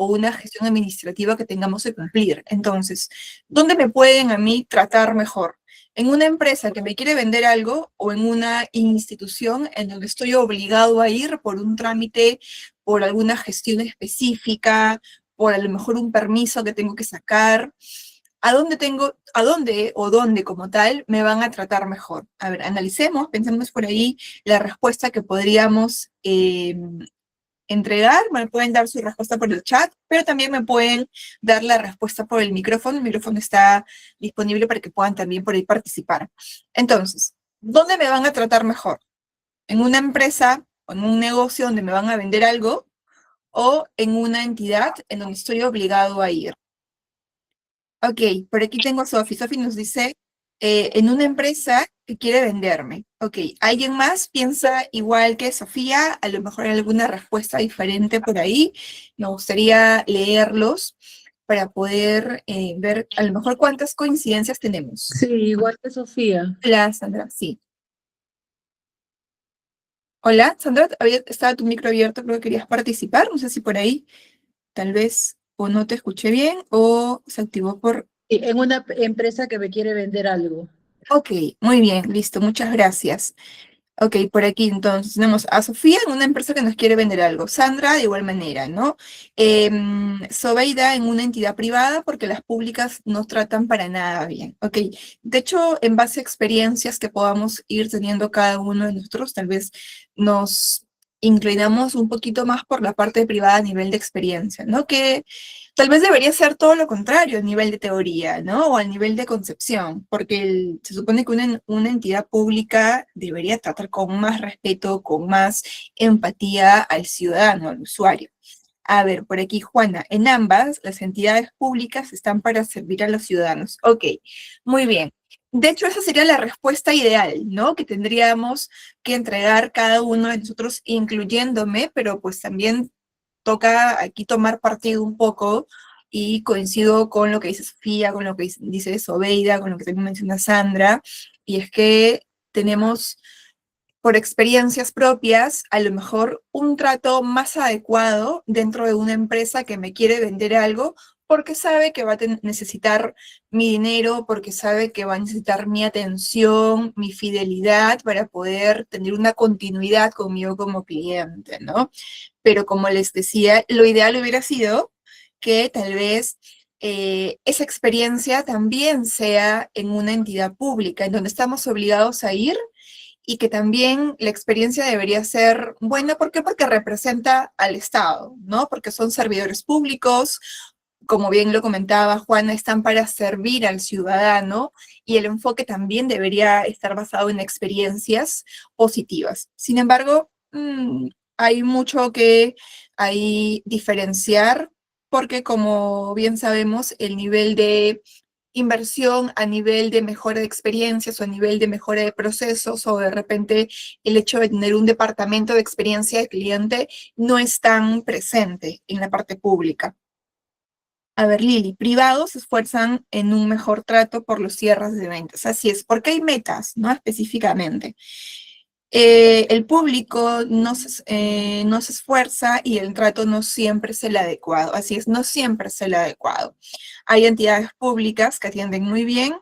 o una gestión administrativa que tengamos que cumplir. Entonces, ¿dónde me pueden a mí tratar mejor? ¿En una empresa que me quiere vender algo o en una institución en donde estoy obligado a ir por un trámite, por alguna gestión específica, por a lo mejor un permiso que tengo que sacar? A dónde o dónde como tal me van a tratar mejor? A ver, analicemos, pensemos por ahí la respuesta que podríamos entregar. Me pueden dar su respuesta por el chat, pero también me pueden dar la respuesta por el micrófono. El micrófono está disponible para que puedan también por ahí participar. Entonces, ¿dónde me van a tratar mejor? ¿En una empresa o en un negocio donde me van a vender algo o en una entidad en donde estoy obligado a ir? Ok, por aquí tengo a Sofi. Sofi nos dice, en una empresa que quiere venderme. Ok, ¿alguien más piensa igual que Sofía? A lo mejor hay alguna respuesta diferente por ahí. Me gustaría leerlos para poder ver a lo mejor cuántas coincidencias tenemos. Sí, igual que Sofía. Hola, Sandra, sí. Hola, Sandra, estaba tu micro abierto, creo que querías participar. No sé si por ahí tal vez o no te escuché bien o se activó por... En una empresa que me quiere vender algo. Ok, muy bien, listo, muchas gracias. Ok, por aquí entonces tenemos a Sofía en una empresa que nos quiere vender algo, Sandra de igual manera, ¿no? Sobeida en una entidad privada porque las públicas no tratan para nada bien. Ok, de hecho, en base a experiencias que podamos ir teniendo cada uno de nosotros, tal vez nos inclinamos un poquito más por la parte privada a nivel de experiencia, ¿no? Que tal vez debería ser todo lo contrario a nivel de teoría, ¿no? O al nivel de concepción, porque se supone que una entidad pública debería tratar con más respeto, con más empatía al ciudadano, al usuario. A ver, por aquí, Juana, en ambas las entidades públicas están para servir a los ciudadanos. Ok, muy bien. De hecho, esa sería la respuesta ideal, ¿no? Que tendríamos que entregar cada uno de nosotros, incluyéndome, pero pues también toca aquí tomar partido un poco y coincido con lo que dice Sofía, con lo que dice Sobeida, con lo que también menciona Sandra, y es que tenemos por experiencias propias a lo mejor un trato más adecuado dentro de una empresa que me quiere vender algo porque sabe que va a necesitar mi dinero, porque sabe que va a necesitar mi atención, mi fidelidad para poder tener una continuidad conmigo como cliente, ¿no? Pero como les decía, lo ideal hubiera sido que tal vez esa experiencia también sea en una entidad pública, en donde estamos obligados a ir y que también la experiencia debería ser buena. ¿Por qué? Porque representa al Estado, ¿no? Porque son servidores públicos, como bien lo comentaba Juana, están para servir al ciudadano y el enfoque también debería estar basado en experiencias positivas. Sin embargo, hay mucho que ahí diferenciar porque como bien sabemos, el nivel de inversión a nivel de mejora de experiencias o a nivel de mejora de procesos o de repente el hecho de tener un departamento de experiencia de cliente no es tan presente en la parte pública. A ver, Lili, privados se esfuerzan en un mejor trato por los cierres de ventas. Así es, porque hay metas, ¿no? Específicamente. El público no se esfuerza y el trato no siempre es el adecuado. Así es, no siempre es el adecuado. Hay entidades públicas que atienden muy bien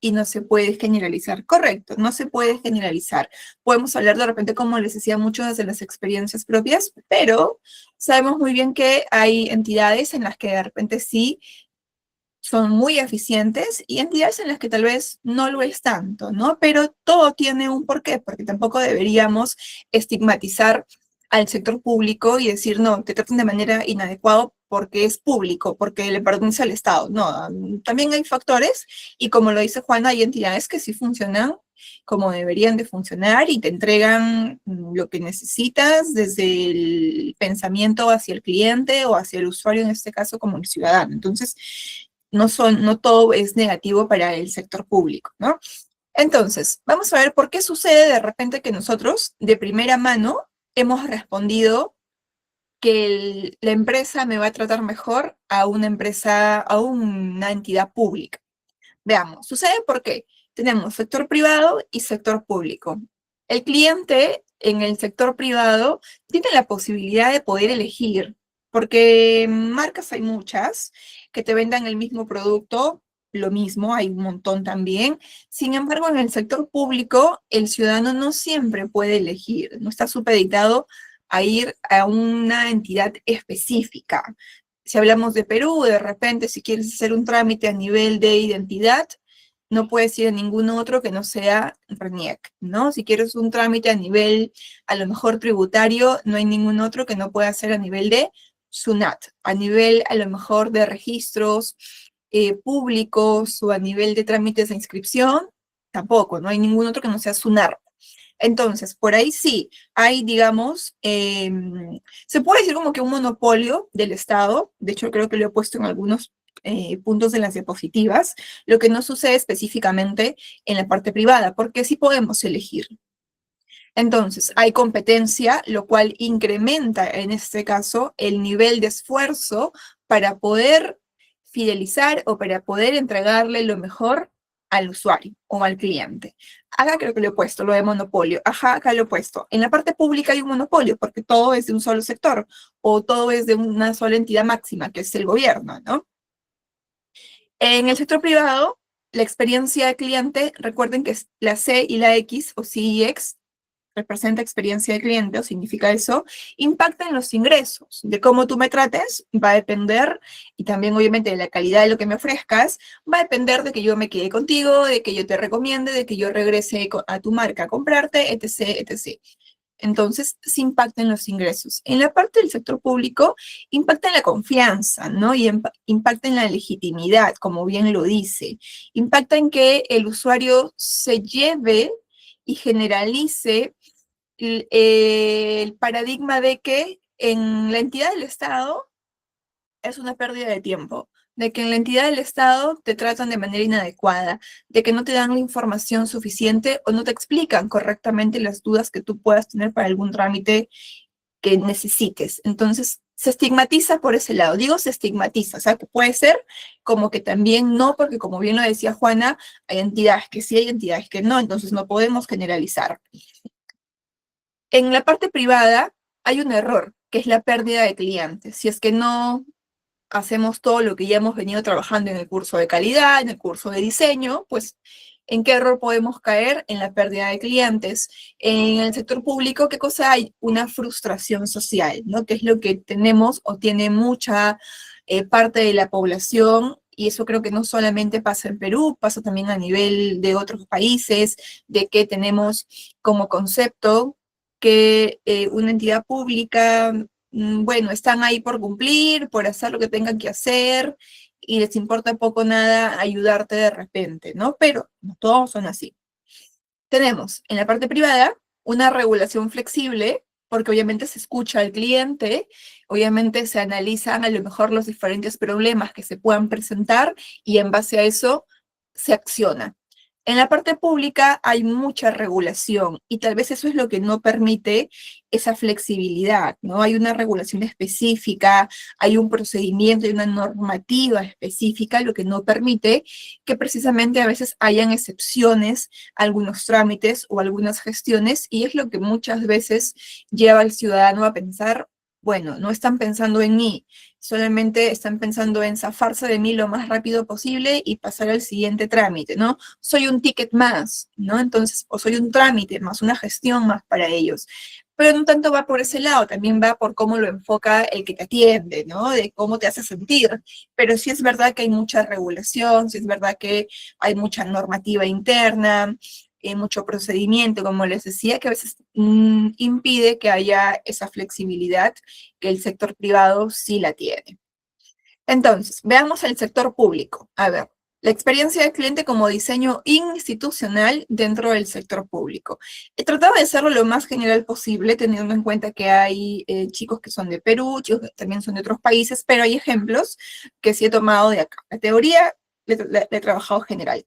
y no se puede generalizar. Correcto, no se puede generalizar. Podemos hablar de repente, como les decía, mucho desde las experiencias propias, pero sabemos muy bien que hay entidades en las que de repente sí son muy eficientes y entidades en las que tal vez no lo es tanto, ¿no? Pero todo tiene un porqué, porque tampoco deberíamos estigmatizar al sector público y decir, no, te tratan de manera inadecuada porque es público, porque le pertenece al Estado. No, también hay factores y como lo dice Juana, hay entidades que sí funcionan como deberían de funcionar y te entregan lo que necesitas desde el pensamiento hacia el cliente o hacia el usuario, en este caso como el ciudadano. Entonces, no todo es negativo para el sector público, ¿no? Entonces, vamos a ver por qué sucede de repente que nosotros, de primera mano, hemos respondido que la empresa me va a tratar mejor a una empresa, a una entidad pública. Veamos, sucede porque tenemos sector privado y sector público. El cliente en el sector privado tiene la posibilidad de poder elegir. porque marcas hay muchas que te vendan el mismo producto, lo mismo, hay un montón también. Sin embargo, en el sector público, el ciudadano no siempre puede elegir, no está supeditado a ir a una entidad específica. Si hablamos de Perú, de repente, si quieres hacer un trámite a nivel de identidad, no puedes ir a ningún otro que no sea RENIEC, ¿no? Si quieres un trámite a nivel, a lo mejor tributario, no hay ningún otro que no pueda hacer a nivel de SUNAT, a nivel, a lo mejor, de registros públicos o a nivel de trámites de inscripción, tampoco, no hay ningún otro que no sea SUNAR. Entonces, por ahí sí, hay, digamos, se puede decir como que un monopolio del Estado, de hecho creo que lo he puesto en algunos puntos de las diapositivas, lo que no sucede específicamente en la parte privada, porque sí podemos elegir. Entonces, hay competencia, lo cual incrementa en este caso el nivel de esfuerzo para poder fidelizar o para poder entregarle lo mejor al usuario o al cliente. Acá creo que lo he puesto, lo de monopolio. Ajá, acá lo he puesto. En la parte pública hay un monopolio porque todo es de un solo sector o todo es de una sola entidad máxima, que es el gobierno, ¿no? En el sector privado, la experiencia de cliente, recuerden que la C y la X o CX representa experiencia de cliente, o significa eso, impacta en los ingresos. De cómo tú me trates va a depender, y también obviamente de la calidad de lo que me ofrezcas, va a depender de que yo me quede contigo, de que yo te recomiende, de que yo regrese a tu marca a comprarte, etc., etc. Entonces, sí impacta en los ingresos. En la parte del sector público, impacta en la confianza, ¿no? Y impacta en la legitimidad, como bien lo dice. Impacta en que el usuario se lleve y generalice el paradigma de que en la entidad del Estado es una pérdida de tiempo, de que en la entidad del Estado te tratan de manera inadecuada, de que no te dan la información suficiente o no te explican correctamente las dudas que tú puedas tener para algún trámite que necesites. Entonces, se estigmatiza por ese lado. Digo, se estigmatiza, o sea, que puede ser como que también no, porque como bien lo decía Juana, hay entidades que sí, hay entidades que no, entonces no podemos generalizar. En la parte privada hay un error, que es la pérdida de clientes. Si es que no hacemos todo lo que ya hemos venido trabajando en el curso de calidad, en el curso de diseño, pues, ¿en qué error podemos caer? En la pérdida de clientes. En el sector público, ¿qué cosa hay? Una frustración social, ¿no? Que es lo que tenemos o tiene mucha parte de la población. Y eso creo que no solamente pasa en Perú, pasa también a nivel de otros países, de que tenemos como concepto que una entidad pública, bueno, están ahí por cumplir, por hacer lo que tengan que hacer, y les importa poco nada ayudarte de repente, ¿no? Pero no todos son así. Tenemos en la parte privada una regulación flexible, porque obviamente se escucha al cliente, obviamente se analizan a lo mejor los diferentes problemas que se puedan presentar y en base a eso se acciona. En la parte pública hay mucha regulación y tal vez eso es lo que no permite esa flexibilidad, ¿no? Hay una regulación específica, hay un procedimiento, hay una normativa específica, lo que no permite que precisamente a veces hayan excepciones a algunos trámites o algunas gestiones y es lo que muchas veces lleva al ciudadano a pensar, bueno, no están pensando en mí, solamente están pensando en zafarse de mí lo más rápido posible y pasar al siguiente trámite, ¿no? Soy un ticket más, ¿no? Entonces, o soy un trámite más, una gestión más para ellos. Pero no tanto va por ese lado, también va por cómo lo enfoca el que te atiende, ¿no? De cómo te hace sentir. Pero sí es verdad que hay mucha regulación, sí es verdad que hay mucha normativa interna, mucho procedimiento, como les decía, que a veces impide que haya esa flexibilidad que el sector privado sí la tiene. Entonces, veamos el sector público. A ver, la experiencia del cliente como diseño institucional dentro del sector público. He tratado de hacerlo lo más general posible, teniendo en cuenta que hay chicos que son de Perú, chicos que también son de otros países, pero hay ejemplos que sí he tomado de acá. La teoría la he trabajado general.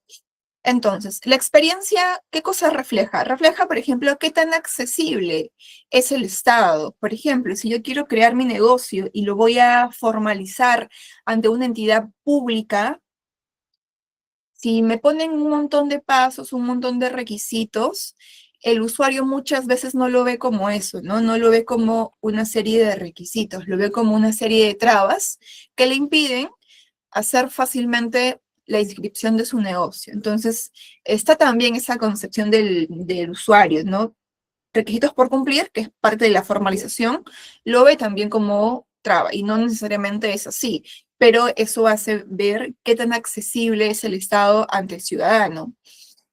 Entonces, la experiencia, ¿qué cosa refleja? Refleja, por ejemplo, qué tan accesible es el Estado. Por ejemplo, si yo quiero crear mi negocio y lo voy a formalizar ante una entidad pública, si me ponen un montón de pasos, un montón de requisitos, el usuario muchas veces no lo ve como eso, ¿no? No lo ve como una serie de requisitos, lo ve como una serie de trabas que le impiden hacer fácilmente la inscripción de su negocio. Entonces, está también esa concepción del usuario, ¿no? Requisitos por cumplir, que es parte de la formalización, lo ve también como traba, y no necesariamente es así, pero eso hace ver qué tan accesible es el Estado ante el ciudadano,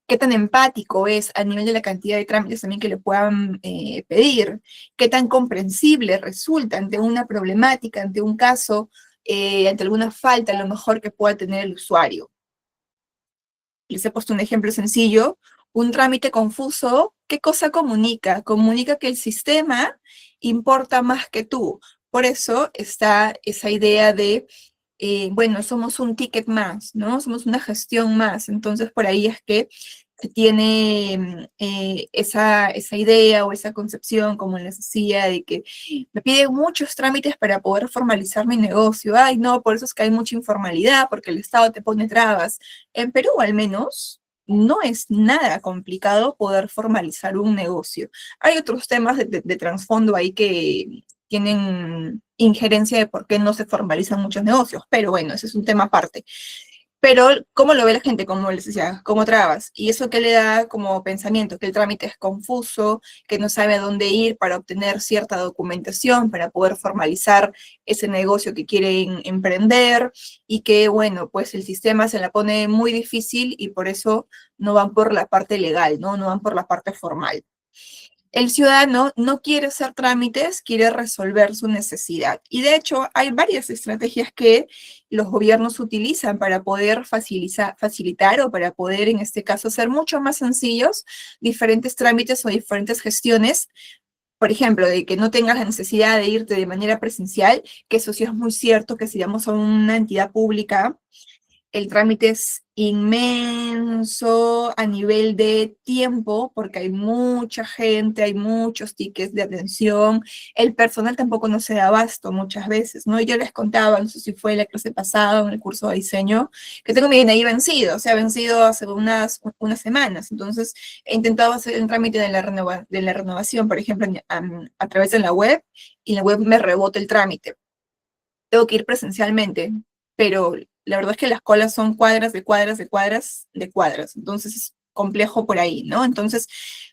qué tan empático es a nivel de la cantidad de trámites también que le puedan pedir, qué tan comprensible resulta ante una problemática, ante un caso, ante alguna falta a lo mejor que pueda tener el usuario. Les he puesto un ejemplo sencillo, un trámite confuso, ¿qué cosa comunica? Comunica que el sistema importa más que tú. Por eso está esa idea de bueno, somos un ticket más, ¿no? Somos una gestión más. Entonces, por ahí es que se tiene esa idea o esa concepción, como les decía, de que me piden muchos trámites para poder formalizar mi negocio. Ay, no, por eso es que hay mucha informalidad, porque el Estado te pone trabas. En Perú, al menos, no es nada complicado poder formalizar un negocio. Hay otros temas de trasfondo ahí que tienen injerencia de por qué no se formalizan muchos negocios, pero bueno, ese es un tema aparte. Pero, ¿cómo lo ve la gente? Como les decía, como trabas. Y eso que le da como pensamiento, que el trámite es confuso, que no sabe a dónde ir para obtener cierta documentación, para poder formalizar ese negocio que quieren emprender, y que, bueno, pues el sistema se la pone muy difícil y por eso no van por la parte legal, ¿no? No van por la parte formal. El ciudadano no quiere hacer trámites, quiere resolver su necesidad. Y de hecho, hay varias estrategias que los gobiernos utilizan para poder facilitar o para poder, en este caso, hacer mucho más sencillos diferentes trámites o diferentes gestiones. Por ejemplo, de que no tengas la necesidad de irte de manera presencial, que eso sí es muy cierto, que si vamos a una entidad pública, el trámite es inmenso a nivel de tiempo, porque hay mucha gente, hay muchos tickets de atención, el personal tampoco no se da abasto muchas veces, ¿no? Y yo les contaba, no sé si fue la clase pasada o en el curso de diseño, que tengo mi DNI vencido, o sea, vencido hace unas semanas, entonces he intentado hacer el trámite de la renovación, por ejemplo, a través de la web, y la web me rebota el trámite. Tengo que ir presencialmente, pero la verdad es que las colas son cuadras de cuadras de cuadras de cuadras, entonces es complejo por ahí, ¿no? Entonces,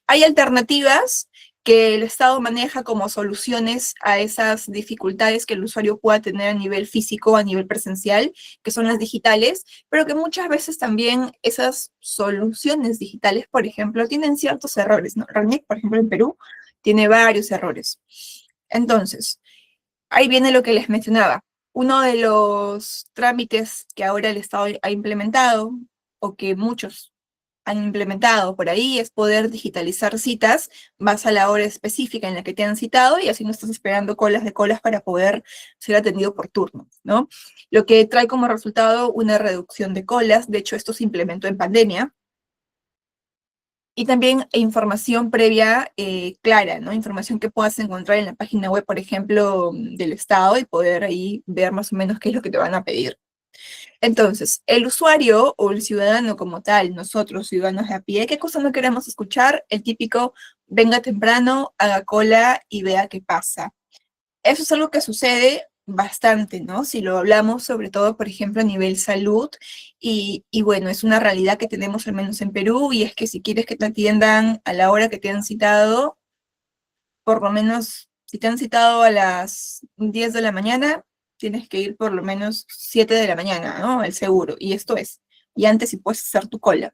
hay alternativas que el Estado maneja como soluciones a esas dificultades que el usuario pueda tener a nivel físico, a nivel presencial, que son las digitales, pero que muchas veces también esas soluciones digitales, por ejemplo, tienen ciertos errores, ¿no? RANIC, por ejemplo, en Perú, tiene varios errores. Entonces, ahí viene lo que les mencionaba. Uno de los trámites que ahora el Estado ha implementado, o que muchos han implementado por ahí, es poder digitalizar citas, vas a la hora específica en la que te han citado y así no estás esperando colas de colas para poder ser atendido por turno, ¿no? Lo que trae como resultado una reducción de colas. De hecho, esto se implementó en pandemia. Y también información previa clara, ¿no? Información que puedas encontrar en la página web, por ejemplo, del Estado, y poder ahí ver más o menos qué es lo que te van a pedir. Entonces, el usuario o el ciudadano como tal, nosotros, ciudadanos de a pie, ¿qué cosa no queremos escuchar? El típico, venga temprano, haga cola y vea qué pasa. Eso es algo que sucede bastante, ¿no? Si lo hablamos, sobre todo, por ejemplo, a nivel salud, y bueno, es una realidad que tenemos al menos en Perú, y es que si quieres que te atiendan a la hora que te han citado, por lo menos, si te han citado a las 10 de la mañana, tienes que ir por lo menos 7 de la mañana, ¿no? El seguro, y esto es, y antes si puedes hacer tu cola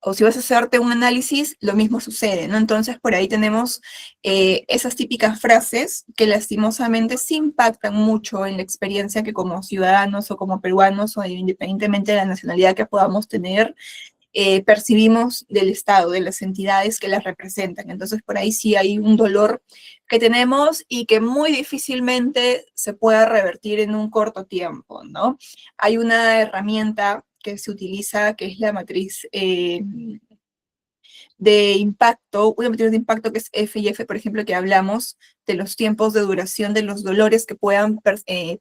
o si vas a hacerte un análisis, lo mismo sucede, ¿no? Entonces, por ahí tenemos esas típicas frases que lastimosamente sí impactan mucho en la experiencia que como ciudadanos o como peruanos, o independientemente de la nacionalidad que podamos tener, percibimos del Estado, de las entidades que las representan. Entonces, por ahí sí hay un dolor que tenemos y que muy difícilmente se pueda revertir en un corto tiempo, ¿no? Hay una herramienta que se utiliza, que es la matriz de impacto, una matriz de impacto que es F&F, por ejemplo, que hablamos de los tiempos de duración de los dolores que puedan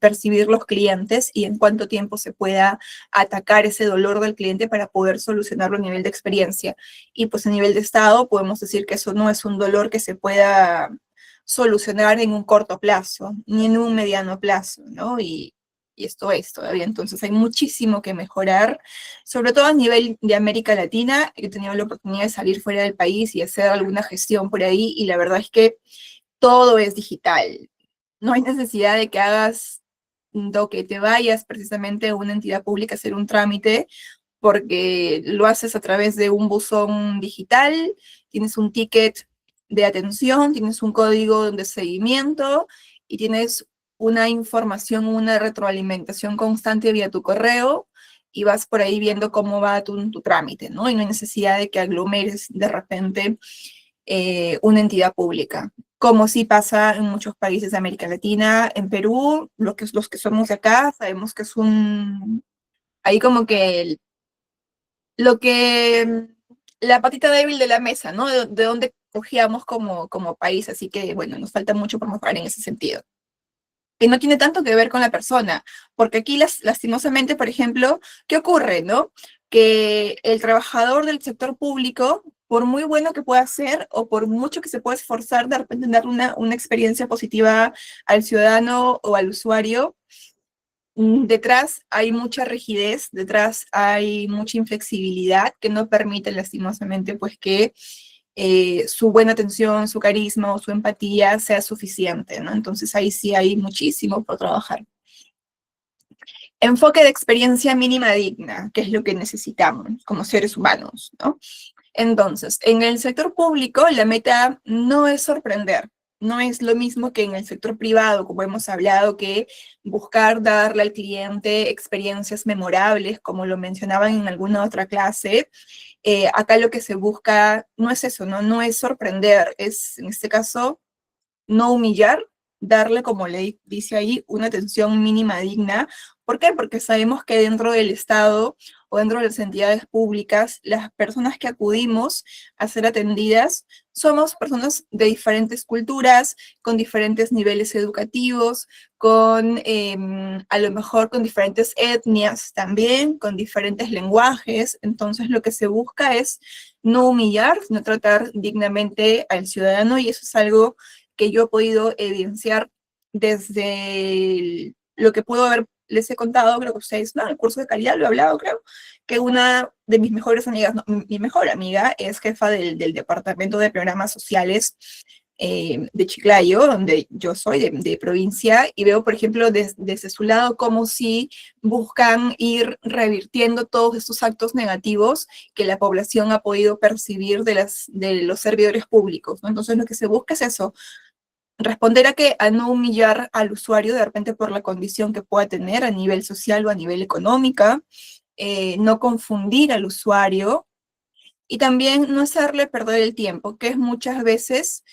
percibir los clientes y en cuánto tiempo se pueda atacar ese dolor del cliente para poder solucionarlo a nivel de experiencia. Y pues a nivel de estado podemos decir que eso no es un dolor que se pueda solucionar en un corto plazo, ni en un mediano plazo, ¿no? Y esto es todavía, entonces hay muchísimo que mejorar, sobre todo a nivel de América Latina. He tenido la oportunidad de salir fuera del país y hacer alguna gestión por ahí, y la verdad es que todo es digital. No hay necesidad de que hagas, o que te vayas precisamente a una entidad pública a hacer un trámite, porque lo haces a través de un buzón digital, tienes un ticket de atención, tienes un código de seguimiento y tienes una información, una retroalimentación constante vía tu correo, y vas por ahí viendo cómo va tu trámite, ¿no? Y no hay necesidad de que aglomeres de repente una entidad pública, como sí pasa en muchos países de América Latina. En Perú, los que somos de acá, sabemos que es ahí como que la patita débil de la mesa, ¿no? De donde cogíamos como país, así que, bueno, nos falta mucho por mejorar en ese sentido. Y no tiene tanto que ver con la persona, porque aquí lastimosamente, por ejemplo, ¿qué ocurre, no? Que el trabajador del sector público, por muy bueno que pueda ser, o por mucho que se pueda esforzar de repente dar una experiencia positiva al ciudadano o al usuario, detrás hay mucha rigidez, detrás hay mucha inflexibilidad que no permite lastimosamente pues que su buena atención, su carisma o su empatía sea suficiente, ¿no? Entonces ahí sí hay muchísimo por trabajar. Enfoque de experiencia mínima digna, que es lo que necesitamos como seres humanos, ¿no? Entonces, en el sector público la meta no es sorprender, no es lo mismo que en el sector privado, como hemos hablado, que buscar darle al cliente experiencias memorables, como lo mencionaban en alguna otra clase. Acá lo que se busca no es eso, ¿no? No es sorprender, es en este caso no humillar, darle, como le dice ahí, una atención mínima digna. ¿Por qué? Porque sabemos que dentro del Estado o dentro de las entidades públicas, las personas que acudimos a ser atendidas somos personas de diferentes culturas, con diferentes niveles educativos, con a lo mejor con diferentes etnias también, con diferentes lenguajes. Entonces lo que se busca es no humillar, sino tratar dignamente al ciudadano, y eso es algo que yo he podido evidenciar desde lo que puedo haber, les he contado, creo que ustedes, ¿no? El curso de calidad lo he hablado, creo, que una de mis mejores amigas, no, mi mejor amiga, es jefa del departamento de programas sociales de Chiclayo, donde yo soy de provincia, y veo, por ejemplo, desde su lado cómo si buscan ir revirtiendo todos estos actos negativos que la población ha podido percibir de los servidores públicos, ¿no? Entonces lo que se busca es eso, responder a no humillar al usuario de repente por la condición que pueda tener a nivel social o a nivel económica, no confundir al usuario, y también no hacerle perder el tiempo, que es muchas veces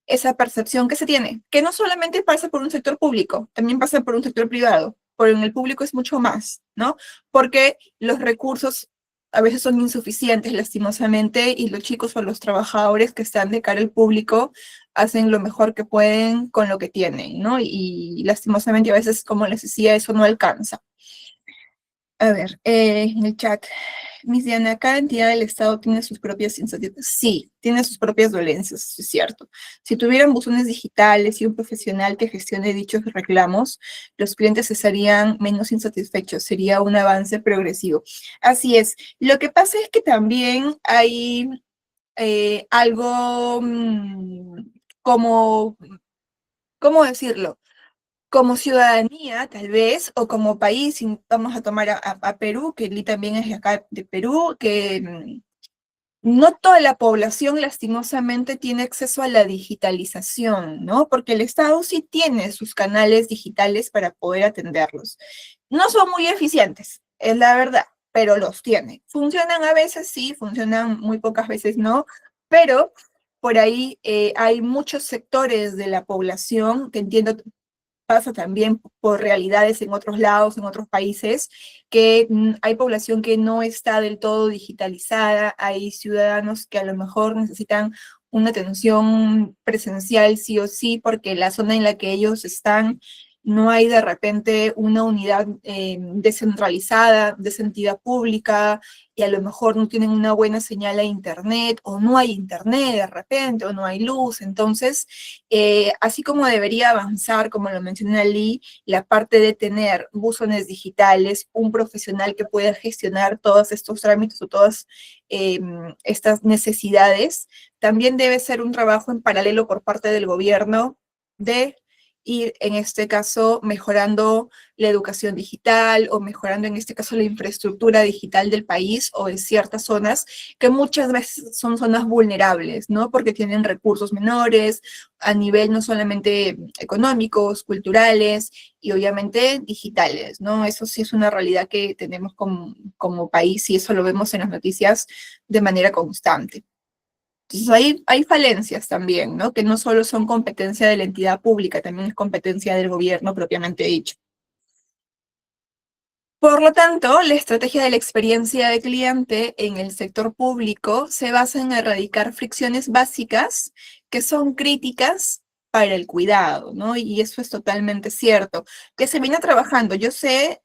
esa percepción que se tiene, que no solamente pasa por un sector público, también pasa por un sector privado, pero en el público es mucho más, ¿no? Porque los recursos a veces son insuficientes, lastimosamente, y los chicos o los trabajadores que están de cara al público hacen lo mejor que pueden con lo que tienen, ¿no? Y lastimosamente a veces, como les decía, eso no alcanza. A ver, en el chat, Miss Diana, ¿cada entidad del Estado tiene sus propias insatisfacciones? Sí, tiene sus propias dolencias, es cierto. Si tuvieran buzones digitales y un profesional que gestione dichos reclamos, los clientes estarían menos insatisfechos, sería un avance progresivo. Así es. Lo que pasa es que también hay algo como, ¿cómo decirlo? Como ciudadanía, tal vez, o como país, vamos a tomar a Perú, que Lee también es de acá de Perú, que no toda la población lastimosamente tiene acceso a la digitalización, ¿no? Porque el Estado sí tiene sus canales digitales para poder atenderlos. No son muy eficientes, es la verdad, pero los tiene. Funcionan a veces sí, funcionan muy pocas veces no, pero por ahí hay muchos sectores de la población que entiendo pasa también por realidades en otros lados, en otros países, que hay población que no está del todo digitalizada, hay ciudadanos que a lo mejor necesitan una atención presencial sí o sí, porque la zona en la que ellos están no hay de repente una unidad descentralizada, de entidad pública, y a lo mejor no tienen una buena señal a internet, o no hay internet de repente, o no hay luz. Entonces, así como debería avanzar, como lo mencioné Ali, la parte de tener buzones digitales, un profesional que pueda gestionar todos estos trámites o todas estas necesidades, también debe ser un trabajo en paralelo por parte del gobierno de ir, en este caso, mejorando la educación digital o mejorando, en este caso, la infraestructura digital del país o de ciertas zonas que muchas veces son zonas vulnerables, ¿no? Porque tienen recursos menores a nivel no solamente económicos, culturales y obviamente digitales, ¿no? Eso sí es una realidad que tenemos como país y eso lo vemos en las noticias de manera constante. Entonces hay falencias también, ¿no? Que no solo son competencia de la entidad pública, también es competencia del gobierno propiamente dicho. Por lo tanto, la estrategia de la experiencia de cliente en el sector público se basa en erradicar fricciones básicas que son críticas para el cuidado, ¿no? Y eso es totalmente cierto. Que se viene trabajando, yo sé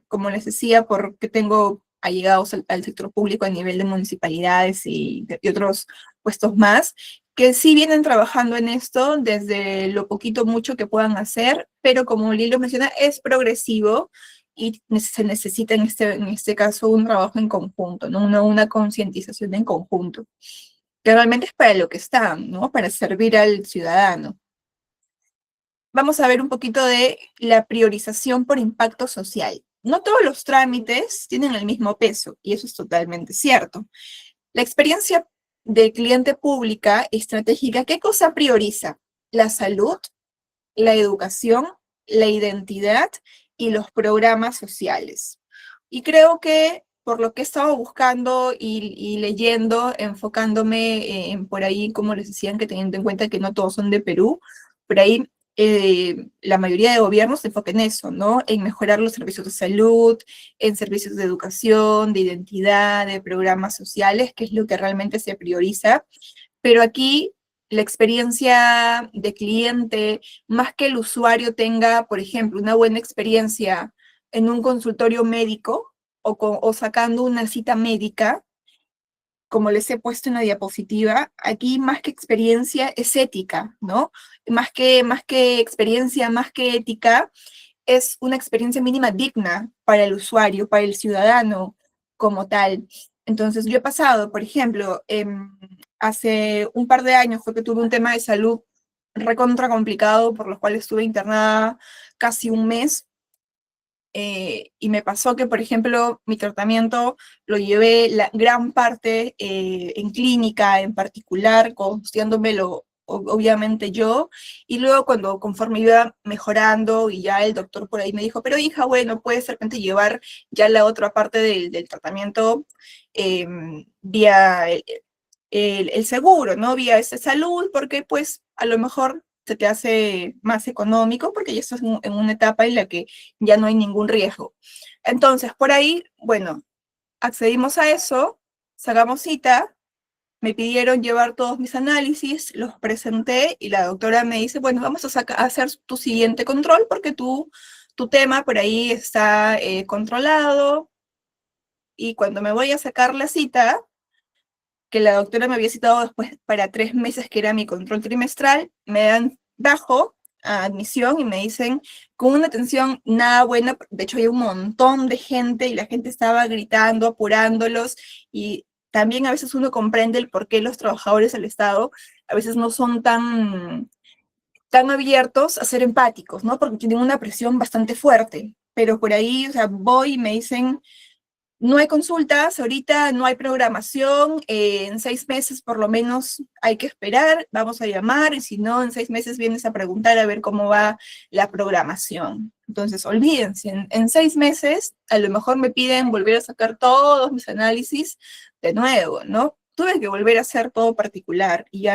como les decía, porque tengo allegados al sector público a nivel de municipalidades y otros puestos más, que sí vienen trabajando en esto desde lo poquito mucho que puedan hacer, pero como Lilo menciona, es progresivo y se necesita en este caso un trabajo en conjunto, ¿no? Una concientización en conjunto, que realmente es para lo que están, ¿no? Para servir al ciudadano. Vamos a ver un poquito de la priorización por impacto social. No todos los trámites tienen el mismo peso, y eso es totalmente cierto. La experiencia del cliente pública estratégica, ¿qué cosa prioriza? La salud, la educación, la identidad y los programas sociales. Y creo que por lo que he estado buscando y leyendo, enfocándome en por ahí, como les decían, que teniendo en cuenta que no todos son de Perú, por ahí la mayoría de gobiernos se enfoca en eso, ¿no? En mejorar los servicios de salud, en servicios de educación, de identidad, de programas sociales, que es lo que realmente se prioriza. Pero aquí la experiencia de cliente, más que el usuario tenga, por ejemplo, una buena experiencia en un consultorio médico o sacando una cita médica, como les he puesto en la diapositiva, aquí más que experiencia es ética, ¿no? Más que experiencia, más que ética, es una experiencia mínima digna para el usuario, para el ciudadano como tal. Entonces, yo he pasado, por ejemplo, hace un par de años fue que tuve un tema de salud recontra complicado, por lo cual estuve internada casi un mes, y me pasó que, por ejemplo, mi tratamiento lo llevé la gran parte en clínica en particular, costeándomelo obviamente yo, y luego conforme iba mejorando y ya el doctor por ahí me dijo, pero hija, bueno, puedes de repente llevar ya la otra parte del tratamiento vía el seguro, ¿no? Vía esa salud, porque pues a lo mejor se te hace más económico porque ya estás en una etapa en la que ya no hay ningún riesgo. Entonces, por ahí, bueno, accedimos a eso, sacamos cita, me pidieron llevar todos mis análisis, los presenté y la doctora me dice, bueno, vamos a hacer tu siguiente control porque tu tema por ahí está controlado, y cuando me voy a sacar la cita, que la doctora me había citado después para 3 meses, que era mi control trimestral, me dan bajo a admisión y me dicen con una atención nada buena. De hecho, hay un montón de gente y la gente estaba gritando, apurándolos, y también a veces uno comprende el por qué los trabajadores del Estado a veces no son tan abiertos a ser empáticos, ¿no? Porque tienen una presión bastante fuerte. Pero por ahí, o sea, voy y me dicen, no hay consultas, ahorita no hay programación, en 6 meses por lo menos hay que esperar, vamos a llamar, y si no, en 6 meses vienes a preguntar a ver cómo va la programación. Entonces, olvídense, en 6 meses a lo mejor me piden volver a sacar todos mis análisis de nuevo, ¿no? Tuve que volver a hacer todo particular, y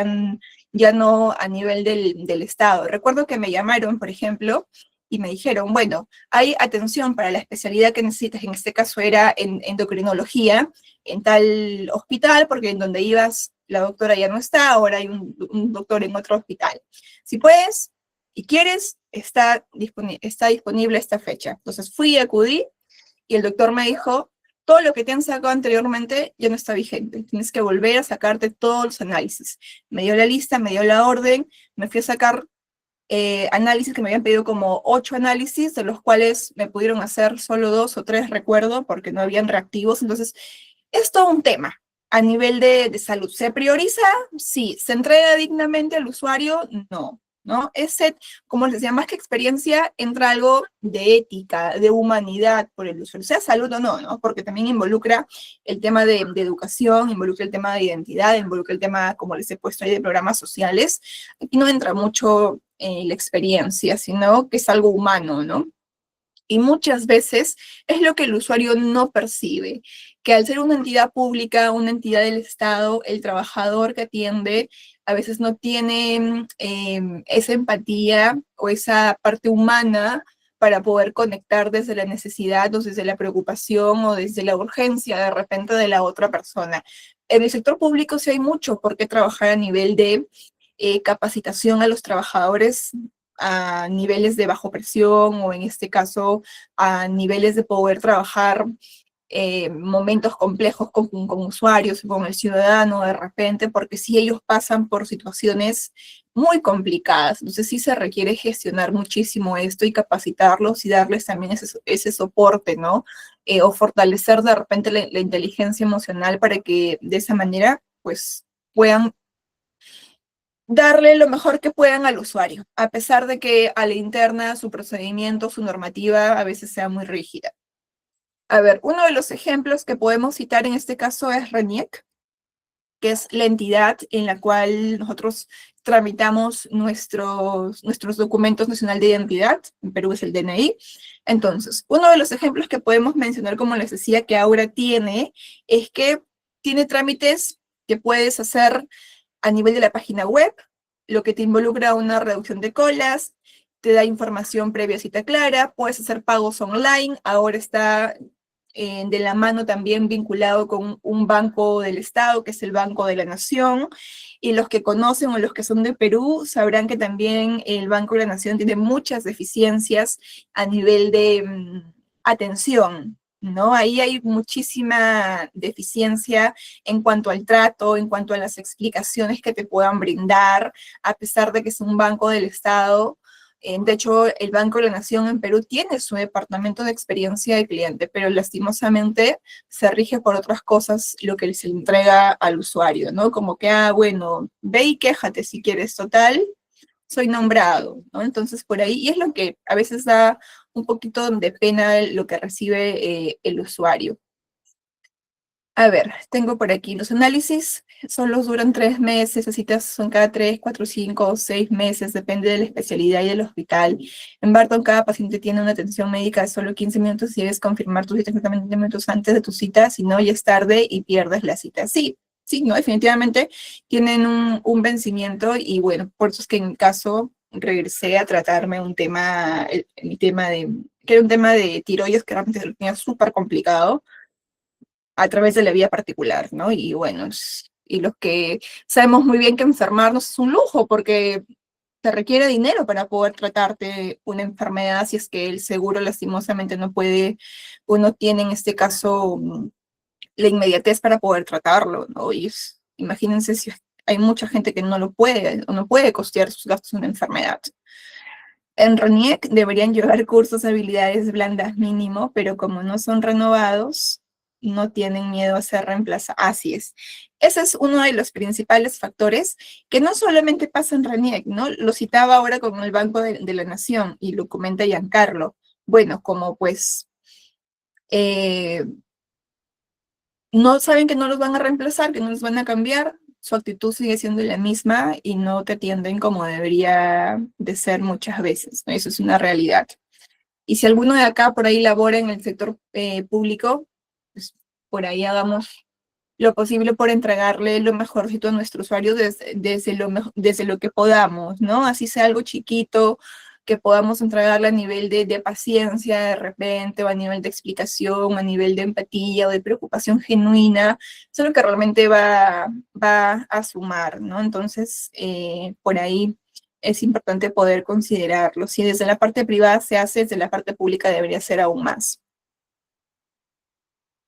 ya no a nivel del Estado. Recuerdo que me llamaron, por ejemplo, y me dijeron, bueno, hay atención para la especialidad que necesitas, en este caso era en endocrinología, en tal hospital, porque en donde ibas la doctora ya no está, ahora hay un doctor en otro hospital. Si puedes y quieres, está disponible esta fecha. Entonces fui, acudí, y el doctor me dijo, todo lo que te han sacado anteriormente ya no está vigente, tienes que volver a sacarte todos los análisis. Me dio la lista, me dio la orden, me fui a sacar análisis que me habían pedido como 8 análisis, de los cuales me pudieron hacer solo 2 o 3, recuerdo, porque no habían reactivos. Entonces, es todo un tema a nivel de salud. ¿Se prioriza? Sí. ¿Se entrega dignamente al usuario? No. ¿No? Como les decía, más que experiencia, entra algo de ética, de humanidad por el usuario, sea salud o no, ¿no? Porque también involucra el tema de educación, involucra el tema de identidad, involucra el tema, como les he puesto ahí, de programas sociales. Aquí no entra mucho la experiencia, sino que es algo humano, ¿no? Y muchas veces es lo que el usuario no percibe, que al ser una entidad pública, una entidad del Estado, el trabajador que atiende a veces no tiene esa empatía o esa parte humana para poder conectar desde la necesidad o desde la preocupación o desde la urgencia de repente de la otra persona. En el sector público sí hay mucho por qué trabajar a nivel de capacitación a los trabajadores a niveles de bajo presión o en este caso a niveles de poder trabajar momentos complejos con usuarios, con el ciudadano de repente, porque sí ellos pasan por situaciones muy complicadas, entonces sí se requiere gestionar muchísimo esto y capacitarlos y darles también ese soporte, ¿no? O fortalecer de repente la inteligencia emocional para que de esa manera pues puedan darle lo mejor que puedan al usuario, a pesar de que a la interna su procedimiento, su normativa a veces sea muy rígida. A ver, uno de los ejemplos que podemos citar en este caso es RENIEC, que es la entidad en la cual nosotros tramitamos nuestros documentos nacional de identidad, en Perú es el DNI. Entonces, uno de los ejemplos que podemos mencionar, como les decía, que ahora tiene, es que tiene trámites que puedes hacer a nivel de la página web, lo que te involucra una reducción de colas, te da información previa a cita clara, puedes hacer pagos online, ahora está de la mano también vinculado con un banco del Estado, que es el Banco de la Nación, y los que conocen o los que son de Perú sabrán que también el Banco de la Nación tiene muchas deficiencias a nivel de atención, ¿no? Ahí hay muchísima deficiencia en cuanto al trato, en cuanto a las explicaciones que te puedan brindar, a pesar de que es un banco del Estado. De hecho, el Banco de la Nación en Perú tiene su departamento de experiencia de cliente, pero lastimosamente se rige por otras cosas lo que se le entrega al usuario, ¿no? Como que, bueno, ve y quéjate si quieres, total, soy nombrado, ¿no? Entonces, por ahí, y es lo que a veces da un poquito de pena lo que recibe el usuario. A ver, tengo por aquí los análisis, solo duran 3 meses, las citas son cada 3, 4, 5 o 6 meses, depende de la especialidad y del hospital. En Barton, cada paciente tiene una atención médica de solo 15 minutos y debes confirmar tu cita exactamente 20 minutos antes de tu cita, si no ya es tarde y pierdes la cita. Sí, sí, no, definitivamente tienen un vencimiento y bueno, por eso es que en mi caso regresé a tratarme un tema, mi tema que era un tema de tiroides que realmente lo tenía súper complicado a través de la vía particular, ¿no? Y bueno, y los que sabemos muy bien que enfermarnos es un lujo porque te requiere dinero para poder tratarte una enfermedad si es que el seguro lastimosamente no puede, uno tiene en este caso la inmediatez para poder tratarlo, ¿no? Y imagínense si hay mucha gente que no lo puede o no puede costear sus gastos de una enfermedad. En RENIEC deberían llevar cursos de habilidades blandas mínimo, pero como no son renovados, no tienen miedo a ser reemplazados. Así es. Ese es uno de los principales factores que no solamente pasa en RENIEC, ¿no? Lo citaba ahora con el Banco de la Nación y lo comenta Giancarlo. Bueno, como pues no saben que no los van a reemplazar, que no los van a cambiar, su actitud sigue siendo la misma y no te atienden como debería de ser muchas veces, ¿no? Eso es una realidad. Y si alguno de acá por ahí labora en el sector público, pues por ahí hagamos lo posible por entregarle lo mejorcito a nuestro usuario desde lo que podamos, ¿no? Así sea algo chiquito, que podamos entregarle a nivel de paciencia de repente, o a nivel de explicación, a nivel de empatía o de preocupación genuina, eso es lo que realmente va a sumar, ¿no? Entonces, por ahí es importante poder considerarlo. Si desde la parte privada se hace, desde la parte pública debería ser aún más.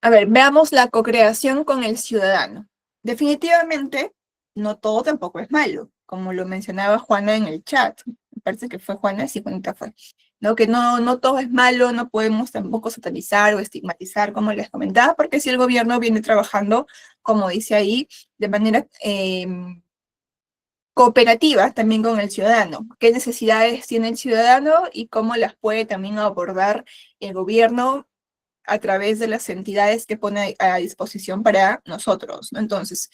A ver, veamos la cocreación con el ciudadano. Definitivamente, no todo tampoco es malo, como lo mencionaba Juana en el chat. Me parece que fue Juana, sí, Juanita fue. ¿No? Que no todo es malo, no podemos tampoco satanizar o estigmatizar, como les comentaba, porque si el gobierno viene trabajando, como dice ahí, de manera cooperativa también con el ciudadano. ¿Qué necesidades tiene el ciudadano y cómo las puede también abordar el gobierno a través de las entidades que pone a disposición para nosotros, ¿no? Entonces,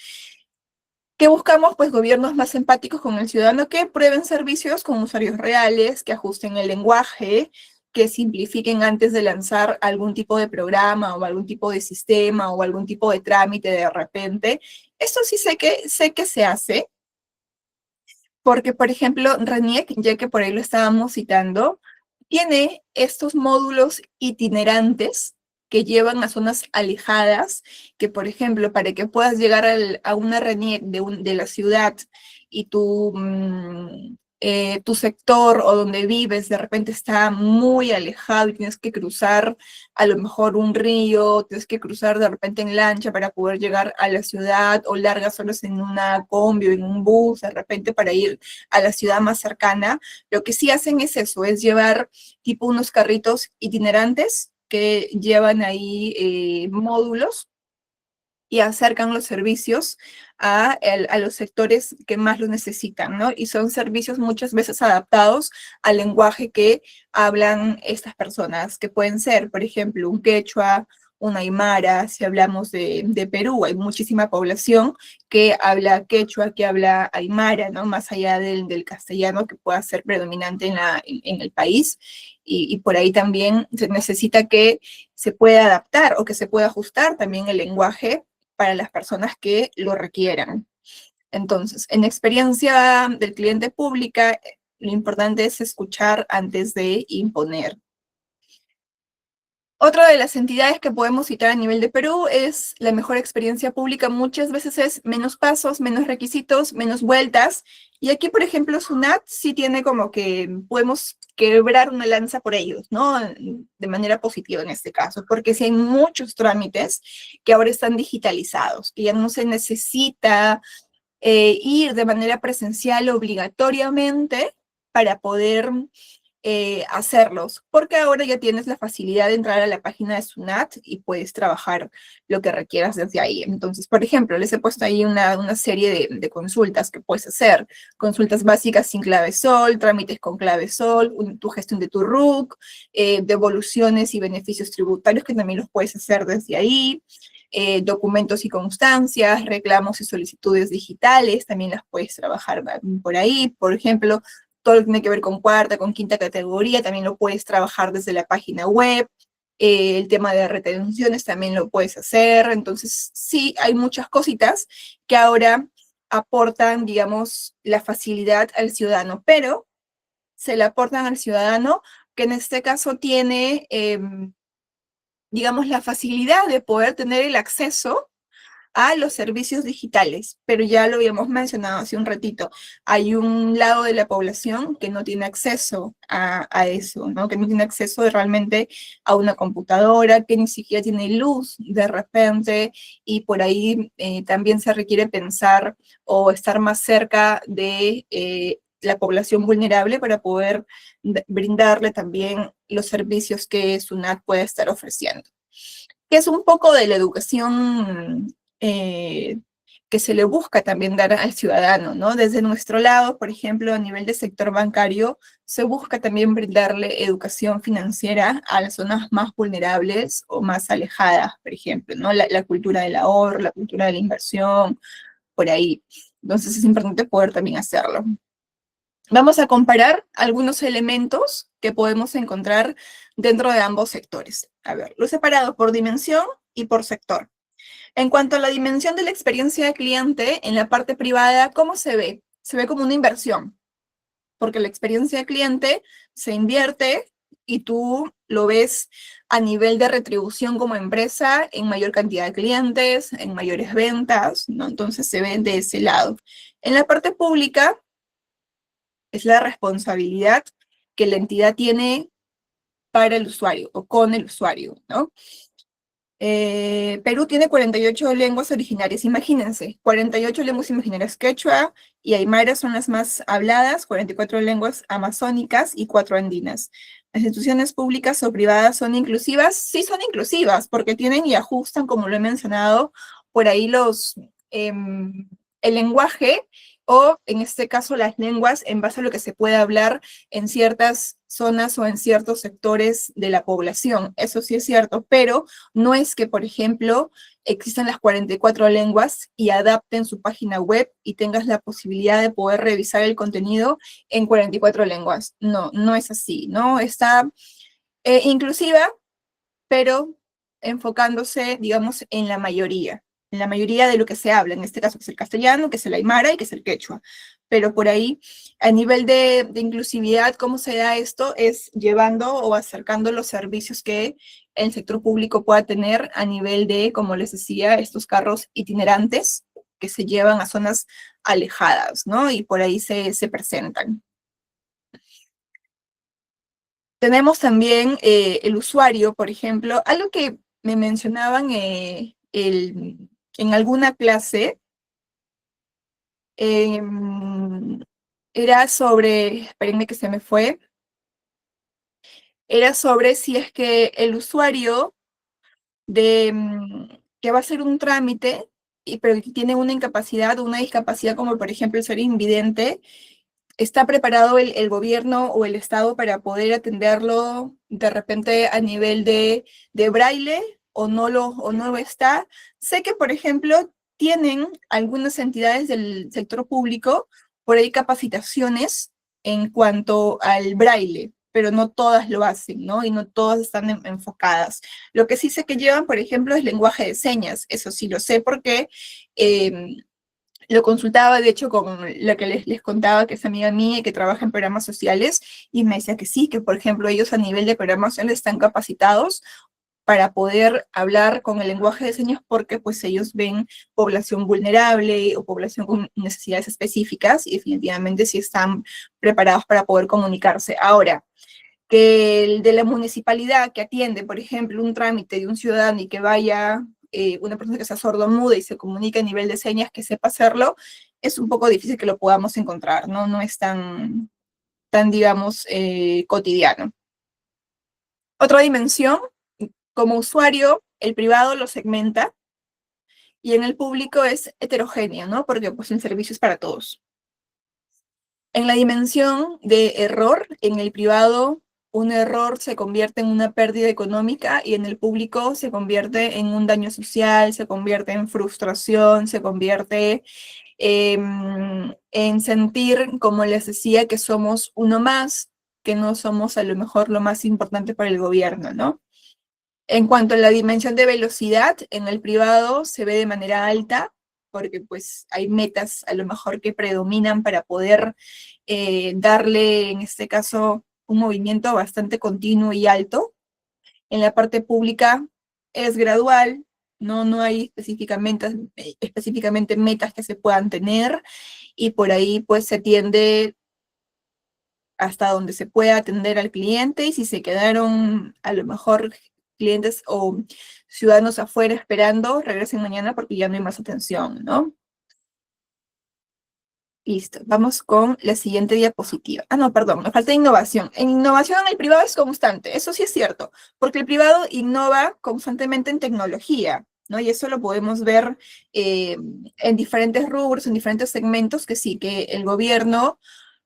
¿qué buscamos? Pues gobiernos más empáticos con el ciudadano que prueben servicios con usuarios reales, que ajusten el lenguaje, que simplifiquen antes de lanzar algún tipo de programa o algún tipo de sistema o algún tipo de trámite de repente. Esto sí sé que se hace, porque, por ejemplo, RENIEC, ya que por ahí lo estábamos citando, tiene estos módulos itinerantes que llevan a zonas alejadas, que, por ejemplo, para que puedas llegar a una RENIEC de la ciudad y tu sector o donde vives de repente está muy alejado y tienes que cruzar a lo mejor un río, tienes que cruzar de repente en lancha para poder llegar a la ciudad, o largas horas en una combi o en un bus de repente para ir a la ciudad más cercana. Lo que sí hacen es eso, es llevar tipo unos carritos itinerantes que llevan ahí módulos y acercan los servicios a los sectores que más lo necesitan, ¿no? Y son servicios muchas veces adaptados al lenguaje que hablan estas personas, que pueden ser, por ejemplo, un quechua, un aymara. Si hablamos de Perú, hay muchísima población que habla quechua, que habla aymara, ¿no? Más allá del castellano que pueda ser predominante en el país. Y por ahí también se necesita que se pueda adaptar o que se pueda ajustar también el lenguaje para las personas que lo requieran. Entonces, en experiencia del cliente pública, lo importante es escuchar antes de imponer. Otra de las entidades que podemos citar a nivel de Perú es la mejor experiencia pública. Muchas veces es menos pasos, menos requisitos, menos vueltas. Y aquí, por ejemplo, SUNAT sí tiene como que podemos quebrar una lanza por ellos, ¿no? De manera positiva en este caso, porque sí hay muchos trámites que ahora están digitalizados, que ya no se necesita ir de manera presencial obligatoriamente para poder hacerlos, porque ahora ya tienes la facilidad de entrar a la página de SUNAT y puedes trabajar lo que requieras desde ahí. Entonces, por ejemplo, les he puesto ahí una serie de consultas que puedes hacer, consultas básicas sin clave SOL, trámites con clave SOL, tu gestión de tu RUC, devoluciones y beneficios tributarios que también los puedes hacer desde ahí, documentos y constancias, reclamos y solicitudes digitales, también las puedes trabajar por ahí. Por ejemplo, todo lo que tiene que ver con cuarta, con quinta categoría, también lo puedes trabajar desde la página web. El tema de retenciones también lo puedes hacer. Entonces, sí, hay muchas cositas que ahora aportan, digamos, la facilidad al ciudadano, pero se le aportan al ciudadano que en este caso tiene, digamos, la facilidad de poder tener el acceso a los servicios digitales, pero ya lo habíamos mencionado hace un ratito, hay un lado de la población que no tiene acceso a eso, ¿no? Que no tiene acceso realmente a una computadora, que ni siquiera tiene luz de repente, y por ahí también se requiere pensar o estar más cerca de la población vulnerable para poder brindarle también los servicios que SUNAT puede estar ofreciendo, que es un poco de la educación que se le busca también dar al ciudadano, ¿no? Desde nuestro lado, por ejemplo, a nivel de sector bancario, se busca también brindarle educación financiera a las zonas más vulnerables o más alejadas, por ejemplo, ¿no? La cultura del ahorro, la cultura de la inversión, por ahí. Entonces es importante poder también hacerlo. Vamos a comparar algunos elementos que podemos encontrar dentro de ambos sectores. A ver, lo he separado por dimensión y por sector. En cuanto a la dimensión de la experiencia de cliente, en la parte privada, ¿cómo se ve? Se ve como una inversión, porque la experiencia de cliente se invierte y tú lo ves a nivel de retribución como empresa en mayor cantidad de clientes, en mayores ventas, ¿no? Entonces se ve de ese lado. En la parte pública es la responsabilidad que la entidad tiene para el usuario o con el usuario, ¿no? Perú tiene 48 lenguas originarias, imagínense, 48 lenguas imaginarias. Quechua y aymara son las más habladas, 44 lenguas amazónicas y 4 andinas. ¿Las instituciones públicas o privadas son inclusivas? Sí son inclusivas, porque tienen y ajustan, como lo he mencionado, por ahí el lenguaje, o en este caso las lenguas, en base a lo que se puede hablar en ciertas zonas o en ciertos sectores de la población. Eso sí es cierto, pero no es que, por ejemplo, existan las 44 lenguas y adapten su página web y tengas la posibilidad de poder revisar el contenido en 44 lenguas. No, no es así, ¿no? Está inclusiva, pero enfocándose, digamos, en la mayoría de lo que se habla, en este caso que es el castellano, que es el aymara y que es el quechua. Pero por ahí, a nivel de inclusividad, ¿cómo se da esto? Es llevando o acercando los servicios que el sector público pueda tener a nivel de, como les decía, estos carros itinerantes que se llevan a zonas alejadas, ¿no? Y por ahí se presentan. Tenemos también el usuario, por ejemplo, algo que me mencionaban en alguna clase, era sobre, espérenme que se me fue, era sobre si es que el usuario que va a hacer un trámite, pero que tiene una incapacidad o una discapacidad, como por ejemplo el ser invidente, ¿está preparado el gobierno o el Estado para poder atenderlo de repente a nivel de braille o no lo está? Sé que, por ejemplo, tienen algunas entidades del sector público por ahí capacitaciones en cuanto al braille, pero no todas lo hacen, ¿no? Y no todas están enfocadas. Lo que sí sé que llevan, por ejemplo, es lenguaje de señas. Eso sí lo sé porque lo consultaba, de hecho, con la que les contaba, que es amiga mía y que trabaja en programas sociales, y me decía que sí, que por ejemplo ellos a nivel de programas sociales están capacitados para poder hablar con el lenguaje de señas porque pues ellos ven población vulnerable o población con necesidades específicas y definitivamente sí están preparados para poder comunicarse. Ahora, que el de la municipalidad que atiende, por ejemplo, un trámite de un ciudadano y que vaya una persona que sea sordomuda y se comunica a nivel de señas que sepa hacerlo, es un poco difícil que lo podamos encontrar, ¿no? No es tan digamos, cotidiano. Otra dimensión, como usuario, el privado lo segmenta y en el público es heterogéneo, ¿no? Porque pues el servicio es para todos. En la dimensión de error, en el privado, un error se convierte en una pérdida económica y en el público se convierte en un daño social, se convierte en frustración, se convierte en sentir, como les decía, que somos uno más, que no somos a lo mejor lo más importante para el gobierno, ¿no? En cuanto a la dimensión de velocidad, en el privado se ve de manera alta, porque pues hay metas a lo mejor que predominan para poder darle, en este caso, un movimiento bastante continuo y alto. En la parte pública es gradual, no hay específicamente metas que se puedan tener, y por ahí pues se tiende hasta donde se pueda atender al cliente, y si se quedaron a lo mejor clientes o ciudadanos afuera esperando, regresen mañana porque ya no hay más atención, ¿no? Listo, vamos con la siguiente diapositiva. Ah, no, perdón, me falta innovación. En innovación el privado es constante, eso sí es cierto, porque el privado innova constantemente en tecnología, ¿no? Y eso lo podemos ver en diferentes rubros, en diferentes segmentos, que sí, que el gobierno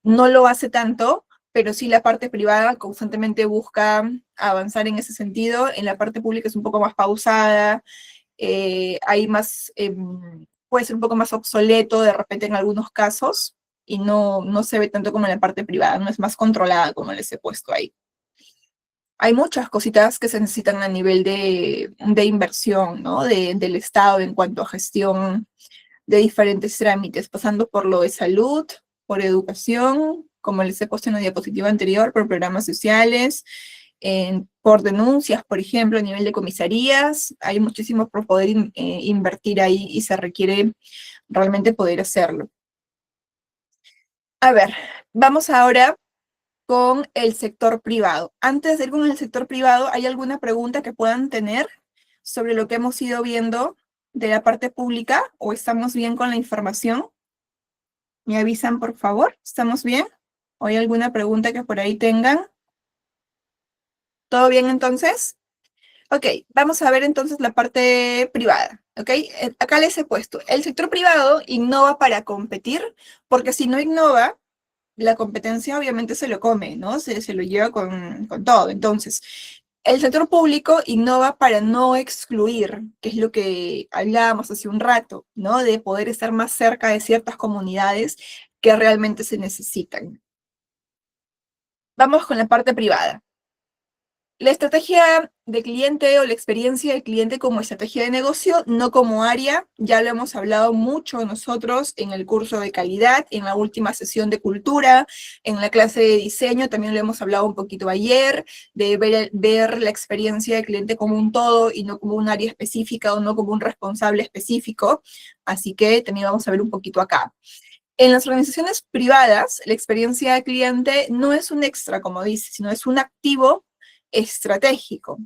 no lo hace tanto, pero sí la parte privada constantemente busca avanzar en ese sentido. En la parte pública es un poco más pausada, hay más, puede ser un poco más obsoleto de repente en algunos casos, y no se ve tanto como en la parte privada, no es más controlada como les he puesto ahí. hay muchas cositas que se necesitan a nivel de inversión, ¿no? Del Estado en cuanto a gestión de diferentes trámites, pasando por lo de salud, por educación, como les he puesto en la diapositiva anterior, por programas sociales, por denuncias, por ejemplo, a nivel de comisarías. Hay muchísimo por poder invertir ahí y se requiere realmente poder hacerlo. A ver, vamos ahora con el sector privado. Antes de ir con el sector privado, ¿hay alguna pregunta que puedan tener sobre lo que hemos ido viendo de la parte pública o estamos bien con la información? ¿Me avisan, por favor? ¿Estamos bien? ¿O hay alguna pregunta que por ahí tengan? ¿Todo bien entonces? Ok, vamos a ver entonces la parte privada. Ok, acá les he puesto, el sector privado innova para competir, porque si no innova, la competencia obviamente se lo come, ¿no? Se lo lleva con todo. Entonces, el sector público innova para no excluir, que es lo que hablábamos hace un rato, ¿no? De poder estar más cerca de ciertas comunidades que realmente se necesitan. Vamos con la parte privada. La estrategia de cliente o la experiencia del cliente como estrategia de negocio, no como área, ya lo hemos hablado mucho nosotros en el curso de calidad, en la última sesión de cultura, en la clase de diseño, también lo hemos hablado un poquito ayer, de ver la experiencia del cliente como un todo y no como un área específica o no como un responsable específico, así que también vamos a ver un poquito acá. En las organizaciones privadas, la experiencia del cliente no es un extra, como dice, sino es un activo estratégico.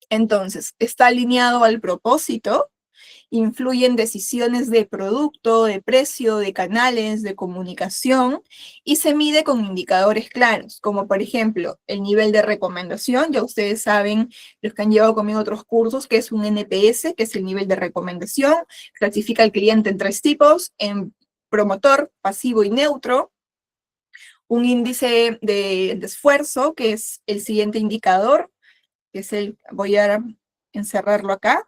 Entonces, está alineado al propósito, influye en decisiones de producto, de precio, de canales, de comunicación, y se mide con indicadores claros, como por ejemplo, el nivel de recomendación. Ya ustedes saben, los que han llevado conmigo otros cursos, que es un NPS, que es el nivel de recomendación. Clasifica al cliente en 3 tipos, en promotor, pasivo y neutro. Un índice de esfuerzo, que es el siguiente indicador, que es voy a encerrarlo acá,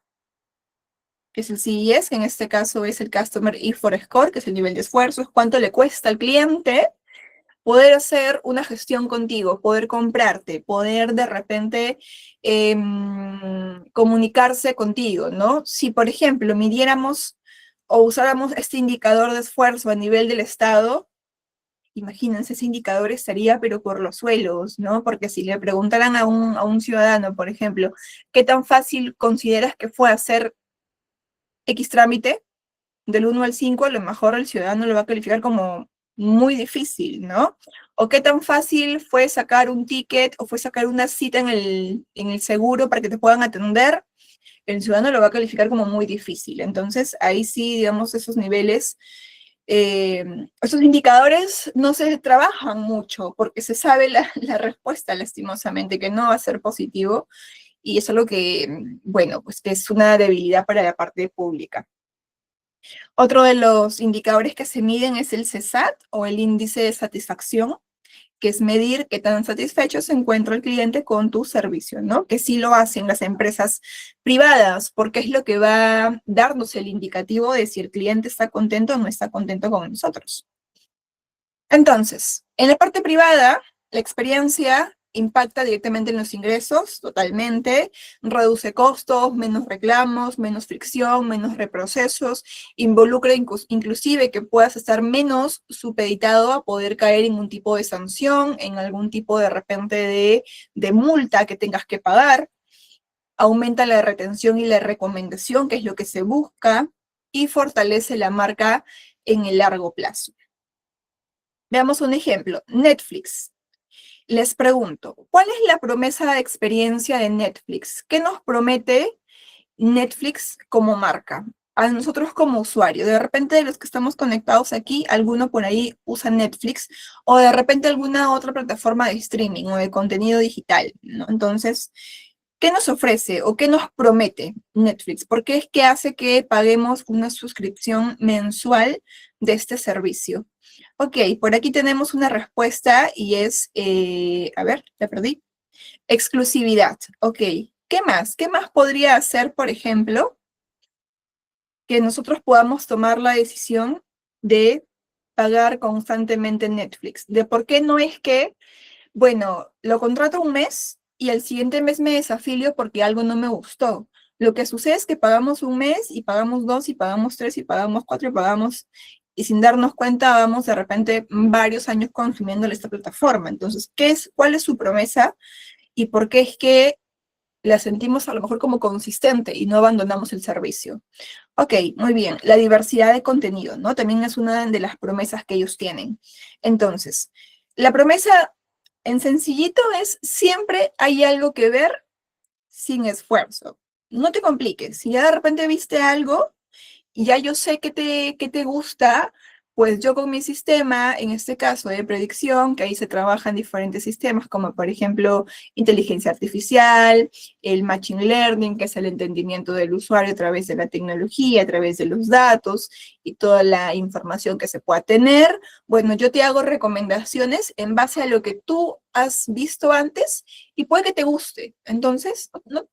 que es el CES, que en este caso es el Customer Effort Score, que es el nivel de esfuerzo, es cuánto le cuesta al cliente poder hacer una gestión contigo, poder comprarte, poder de repente comunicarse contigo, ¿no? Si, por ejemplo, midiéramos o usáramos este indicador de esfuerzo a nivel del Estado, imagínense, ese indicador estaría pero por los suelos, ¿no? Porque si le preguntaran a un ciudadano, por ejemplo, ¿qué tan fácil consideras que fue hacer X trámite? Del 1 al 5, a lo mejor el ciudadano lo va a calificar como muy difícil, ¿no? O qué tan fácil fue sacar un ticket o fue sacar una cita en el seguro para que te puedan atender, el ciudadano lo va a calificar como muy difícil. Entonces, ahí sí, digamos, esos niveles, esos indicadores no se trabajan mucho porque se sabe la respuesta, lastimosamente, que no va a ser positivo, y eso es lo que, bueno, pues que es una debilidad para la parte pública. Otro de los indicadores que se miden es el CSAT o el índice de satisfacción, que es medir qué tan satisfecho se encuentra el cliente con tu servicio, ¿no? Que sí lo hacen las empresas privadas, porque es lo que va a darnos el indicativo de si el cliente está contento o no está contento con nosotros. Entonces, en la parte privada, la experiencia impacta directamente en los ingresos, totalmente, reduce costos, menos reclamos, menos fricción, menos reprocesos, involucra inclusive que puedas estar menos supeditado a poder caer en un tipo de sanción, en algún tipo de repente de multa que tengas que pagar, aumenta la retención y la recomendación, que es lo que se busca, y fortalece la marca en el largo plazo. Veamos un ejemplo, Netflix. Les pregunto, ¿cuál es la promesa de experiencia de Netflix? ¿Qué nos promete Netflix como marca? A nosotros como usuario. De repente de los que estamos conectados aquí, alguno por ahí usa Netflix o de repente alguna otra plataforma de streaming o de contenido digital, ¿no? Entonces, ¿qué nos ofrece o qué nos promete Netflix? ¿Por qué es que hace que paguemos una suscripción mensual de este servicio? Ok, por aquí tenemos una respuesta y es, a ver, la perdí. Exclusividad. Ok, ¿qué más? ¿Qué más podría hacer, por ejemplo, que nosotros podamos tomar la decisión de pagar constantemente Netflix? De por qué no es que, bueno, lo contrato un mes y el siguiente mes me desafilio porque algo no me gustó. Lo que sucede es que pagamos un mes y pagamos dos y pagamos tres y pagamos cuatro y pagamos, y sin darnos cuenta vamos de repente varios años consumiendo esta plataforma. Entonces, ¿cuál es su promesa y por qué es que la sentimos a lo mejor como consistente y no abandonamos el servicio? Ok, muy bien. La diversidad de contenido, ¿no? También es una de las promesas que ellos tienen. Entonces, la promesa en sencillito es siempre hay algo que ver sin esfuerzo. No te compliques. Si ya de repente viste algo y ya yo sé que te gusta, pues yo con mi sistema, en este caso de predicción, que ahí se trabajan diferentes sistemas, como por ejemplo inteligencia artificial, el machine learning, que es el entendimiento del usuario a través de la tecnología, a través de los datos y toda la información que se pueda tener. Bueno, yo te hago recomendaciones en base a lo que tú has visto antes y puede que te guste. Entonces,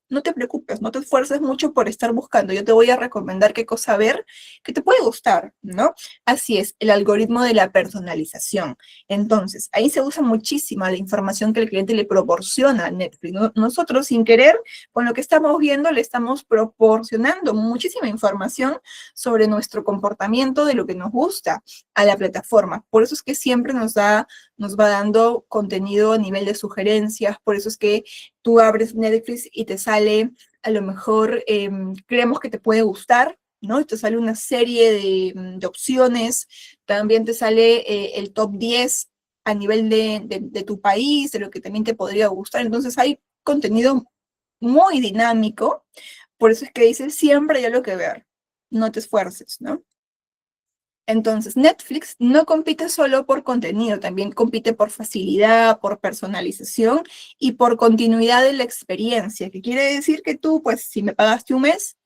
no te preocupes, no te esfuerces mucho por estar buscando. Yo te voy a recomendar qué cosa ver que te puede gustar, ¿no? Así es, el algoritmo de la personalización. Entonces, ahí se usa muchísima la información que el cliente le proporciona a Netflix. Nosotros, sin querer, con lo que estamos viendo, le estamos proporcionando muchísima información sobre nuestro comportamiento, de lo que nos gusta a la plataforma. Por eso es que siempre nos va dando contenido a nivel de sugerencias, por eso es que tú abres Netflix y te sale, a lo mejor, creemos que te puede gustar, ¿no? Y te sale una serie de opciones, también te sale el top 10 a nivel de tu país, de lo que también te podría gustar. Entonces hay contenido muy dinámico, por eso es que dices siempre hay algo que ver, no te esfuerces, ¿no? Entonces, Netflix no compite solo por contenido, también compite por facilidad, por personalización y por continuidad de la experiencia, que quiere decir que tú, pues, si me pagaste un mes,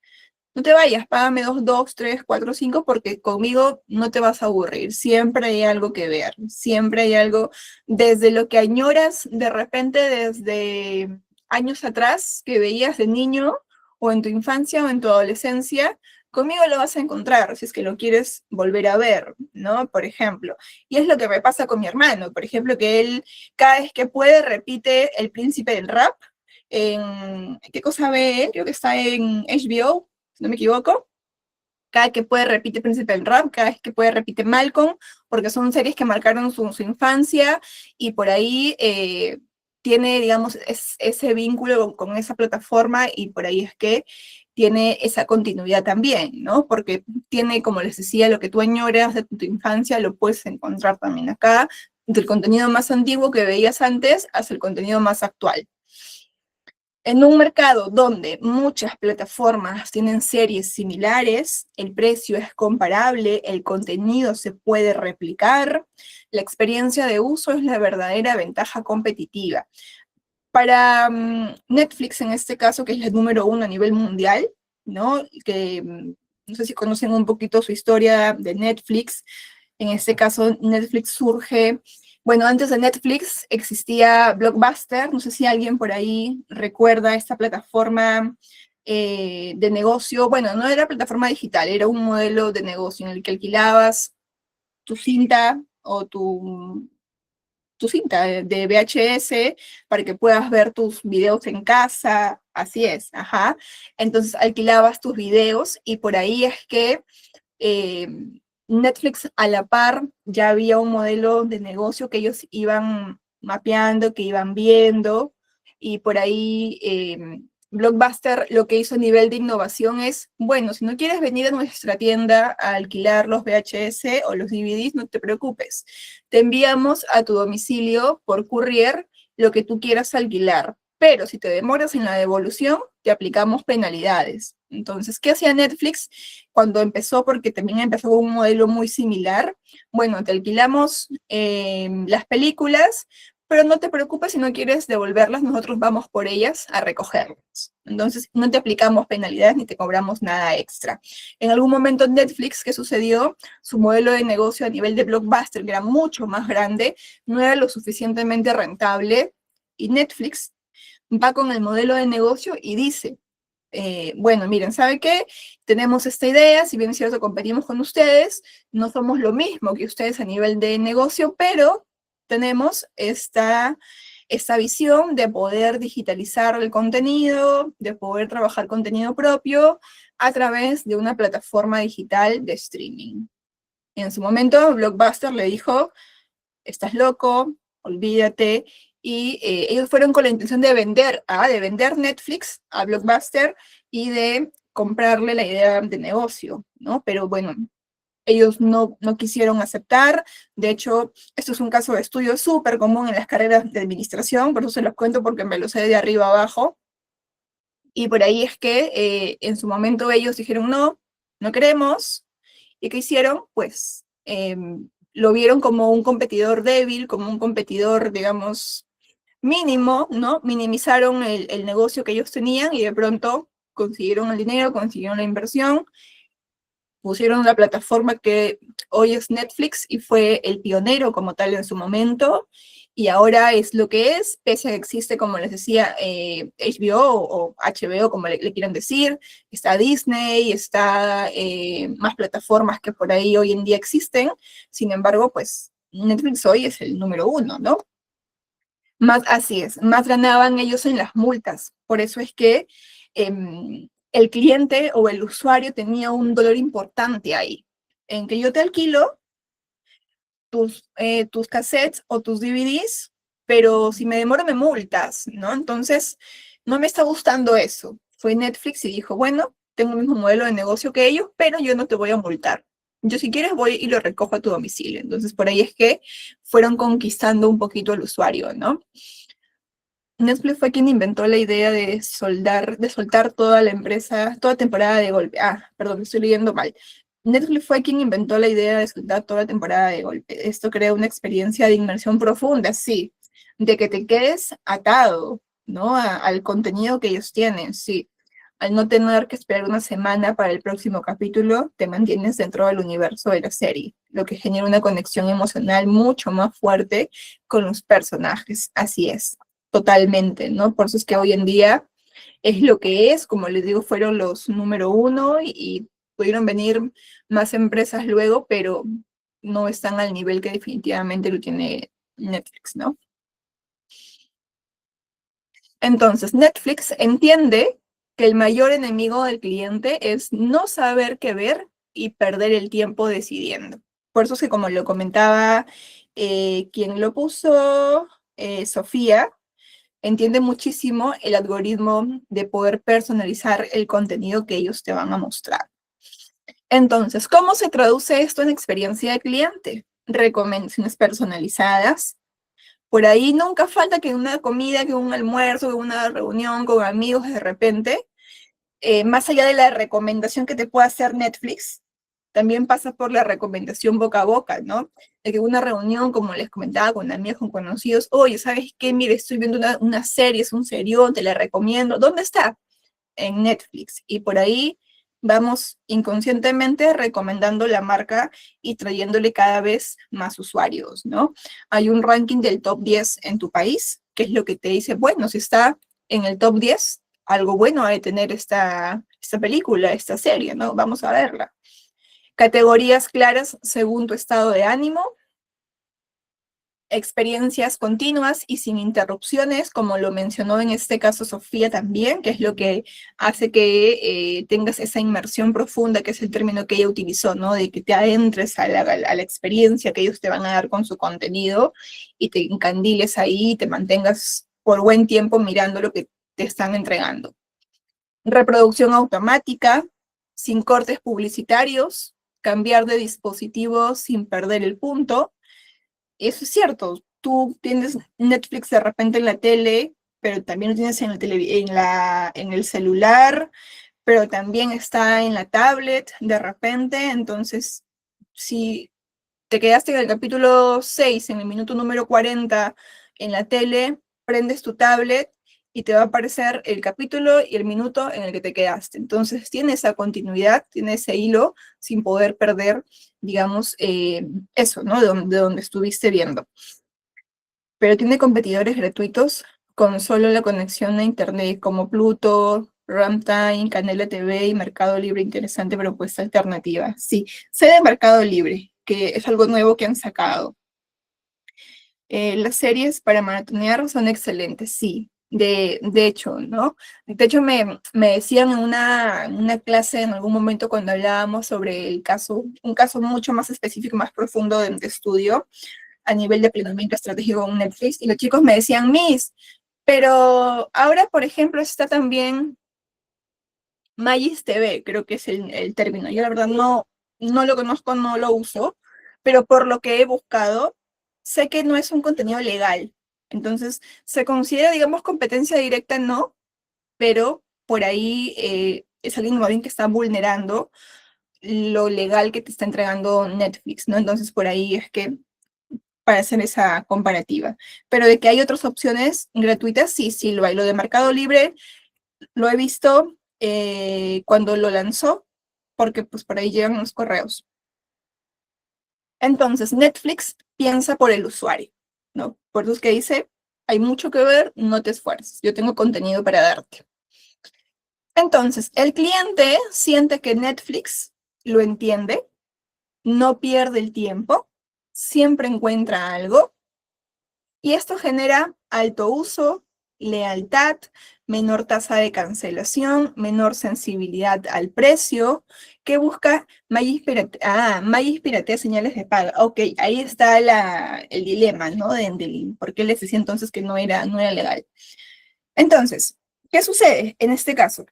no te vayas, págame dos, tres, cuatro, cinco, porque conmigo no te vas a aburrir. Siempre hay algo que ver, siempre hay algo, desde lo que añoras de repente desde años atrás, que veías de niño, o en tu infancia o en tu adolescencia, conmigo lo vas a encontrar si es que lo quieres volver a ver, ¿no? Por ejemplo. Y es lo que me pasa con mi hermano, por ejemplo, que él cada vez que puede repite El Príncipe del Rap. ¿Qué cosa ve él? Creo que está en HBO, si no me equivoco. Cada que puede repite Príncipe del Rap, cada vez que puede repite Malcolm, porque son series que marcaron su infancia y por ahí tiene, digamos, ese vínculo con esa plataforma y por ahí es que tiene esa continuidad también, ¿no? Porque tiene, como les decía, lo que tú añoras de tu infancia lo puedes encontrar también acá, del contenido más antiguo que veías antes hasta el contenido más actual. En un mercado donde muchas plataformas tienen series similares, el precio es comparable, el contenido se puede replicar, la experiencia de uso es la verdadera ventaja competitiva. Para Netflix, en este caso, que es la número uno a nivel mundial, ¿no? Que no sé si conocen un poquito su historia de Netflix. En este caso, Netflix surge, bueno, antes de Netflix existía Blockbuster, no sé si alguien por ahí recuerda esta plataforma de negocio. Bueno, no era plataforma digital, era un modelo de negocio en el que alquilabas tu cinta o tu cinta de VHS para que puedas ver tus videos en casa, así es, ajá. Entonces alquilabas tus videos y por ahí es que eh, Netflix a la par ya había un modelo de negocio que ellos iban mapeando, que iban viendo, y por ahí Blockbuster lo que hizo a nivel de innovación es, bueno, si no quieres venir a nuestra tienda a alquilar los VHS o los DVDs, no te preocupes. Te enviamos a tu domicilio por courier lo que tú quieras alquilar, pero si te demoras en la devolución, te aplicamos penalidades. Entonces, ¿qué hacía Netflix cuando empezó? Porque también empezó con un modelo muy similar. Bueno, te alquilamos las películas, pero no te preocupes si no quieres devolverlas, nosotros vamos por ellas a recogerlas. Entonces, no te aplicamos penalidades ni te cobramos nada extra. En algún momento Netflix, ¿qué sucedió? Su modelo de negocio a nivel de Blockbuster, que era mucho más grande, no era lo suficientemente rentable, y Netflix va con el modelo de negocio y dice, bueno, miren, ¿sabe qué? Tenemos esta idea, si bien es cierto, competimos con ustedes, no somos lo mismo que ustedes a nivel de negocio, pero tenemos esta visión de poder digitalizar el contenido, de poder trabajar contenido propio a través de una plataforma digital de streaming. En su momento, Blockbuster le dijo, estás loco, olvídate, y ellos fueron con la intención de vender Netflix a Blockbuster y de comprarle la idea de negocio, ¿no? Pero bueno, ellos no quisieron aceptar. De hecho, esto es un caso de estudio súper común en las carreras de administración, por eso se los cuento porque me lo sé de arriba abajo. Y por ahí es que en su momento ellos dijeron no queremos. ¿Y qué hicieron? Pues lo vieron como un competidor débil, como un competidor, digamos, mínimo, ¿no? Minimizaron el negocio que ellos tenían y de pronto consiguieron el dinero, consiguieron la inversión, pusieron la plataforma que hoy es Netflix y fue el pionero como tal en su momento, y ahora es lo que es, pese a que existe, como les decía, HBO o HBO, como le quieran decir, está Disney, está más plataformas que por ahí hoy en día existen, sin embargo, pues Netflix hoy es el número uno, ¿no? Más, así es, más ganaban ellos en las multas, por eso es que el cliente o el usuario tenía un dolor importante ahí, en que yo te alquilo tus cassettes o tus DVDs, pero si me demoro me multas, ¿no? Entonces, no me está gustando eso. Fue Netflix y dijo, bueno, tengo el mismo modelo de negocio que ellos, pero yo no te voy a multar. Yo si quieres voy y lo recojo a tu domicilio. Entonces, por ahí es que fueron conquistando un poquito al usuario, ¿no? Netflix fue quien inventó la idea de soltar toda la empresa, toda temporada de golpe. Ah, perdón, estoy leyendo mal. Netflix fue quien inventó la idea de soltar toda temporada de golpe. Esto crea una experiencia de inmersión profunda, sí, de que te quedes atado, ¿no? Al contenido que ellos tienen, sí. Al no tener que esperar una semana para el próximo capítulo, te mantienes dentro del universo de la serie, lo que genera una conexión emocional mucho más fuerte con los personajes. Así es. Totalmente, ¿no? Por eso es que hoy en día es lo que es, como les digo, fueron los número uno y pudieron venir más empresas luego, pero no están al nivel que definitivamente lo tiene Netflix, ¿no? Entonces, Netflix entiende que el mayor enemigo del cliente es no saber qué ver y perder el tiempo decidiendo. Por eso es que, como lo comentaba quien lo puso, Sofía, entiende muchísimo el algoritmo de poder personalizar el contenido que ellos te van a mostrar. Entonces, ¿cómo se traduce esto en experiencia de cliente? Recomendaciones personalizadas. Por ahí nunca falta que una comida, que un almuerzo, que una reunión con amigos de repente, más allá de la recomendación que te pueda hacer Netflix, también pasa por la recomendación boca a boca, ¿no? De que una reunión, como les comentaba, con amigos, con conocidos, oye, ¿sabes qué? Mire, estoy viendo una serie, es un serión, te la recomiendo. ¿Dónde está? En Netflix. Y por ahí vamos inconscientemente recomendando la marca y trayéndole cada vez más usuarios, ¿no? Hay un ranking del top 10 en tu país, que es lo que te dice, bueno, si está en el top 10, algo bueno ha de tener esta película, esta serie, ¿no? Vamos a verla. Categorías claras según tu estado de ánimo, experiencias continuas y sin interrupciones, como lo mencionó en este caso Sofía también, que es lo que hace que tengas esa inmersión profunda, que es el término que ella utilizó, ¿no? De que te adentres a la experiencia que ellos te van a dar con su contenido y te encandiles ahí y te mantengas por buen tiempo mirando lo que te están entregando. Reproducción automática, sin cortes publicitarios, cambiar de dispositivo sin perder el punto. Eso es cierto, tú tienes Netflix de repente en la tele, pero también lo tienes en el celular, pero también está en la tablet de repente, entonces si te quedaste en el capítulo 6 en el minuto número 40 en la tele, prendes tu tablet y te va a aparecer el capítulo y el minuto en el que te quedaste. Entonces tiene esa continuidad, tiene ese hilo sin poder perder, digamos, eso, ¿no? De donde estuviste viendo. Pero tiene competidores gratuitos con solo la conexión a internet como Pluto, Ramtime, Canela TV y Mercado Libre. Interesante propuesta alternativa. Sí, sé de Mercado Libre, que es algo nuevo que han sacado. Las series para maratonear son excelentes, sí. De hecho, ¿no? De hecho, me decían en una clase en algún momento cuando hablábamos sobre el caso, un caso mucho más específico, más profundo de estudio a nivel de planeamiento estratégico en Netflix, y los chicos me decían, Miss, pero ahora, por ejemplo, está también Magis TV, creo que es el término. Yo la verdad no lo conozco, no lo uso, pero por lo que he buscado, sé que no es un contenido legal. Entonces, se considera, digamos, competencia directa, no, pero por ahí es alguien más bien que está vulnerando lo legal que te está entregando Netflix, ¿no? Entonces, por ahí es que para hacer esa comparativa. Pero de que hay otras opciones gratuitas, sí, sí lo hay. Lo de Mercado Libre lo he visto cuando lo lanzó, porque pues por ahí llegan los correos. Entonces, Netflix piensa por el usuario, ¿no? Por eso es que dice, hay mucho que ver, no te esfuerces, yo tengo contenido para darte. Entonces, el cliente siente que Netflix lo entiende, no pierde el tiempo, siempre encuentra algo, y esto genera alto uso, lealtad, menor tasa de cancelación, menor sensibilidad al precio, que busca Magis piratea señales de paga. Ok, ahí está el dilema, ¿no? ¿Por qué les decía entonces que no era legal? Entonces, ¿qué sucede en este caso?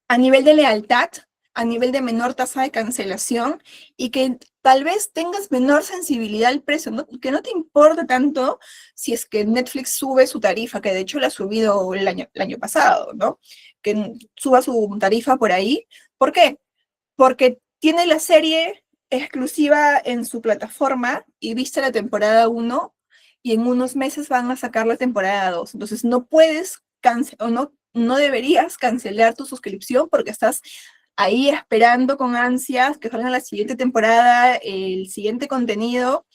A nivel de lealtad, a nivel de menor tasa de cancelación y que tal vez tengas menor sensibilidad al precio, ¿no? Que no te importe tanto si es que Netflix sube su tarifa, que de hecho la ha subido el año pasado, ¿no? Que suba su tarifa por ahí. ¿Por qué? Porque tiene la serie exclusiva en su plataforma y viste la temporada 1 y en unos meses van a sacar la temporada 2. Entonces no puedes cancelar o no deberías cancelar tu suscripción porque estás ahí esperando con ansias que salga la siguiente temporada, el siguiente contenido,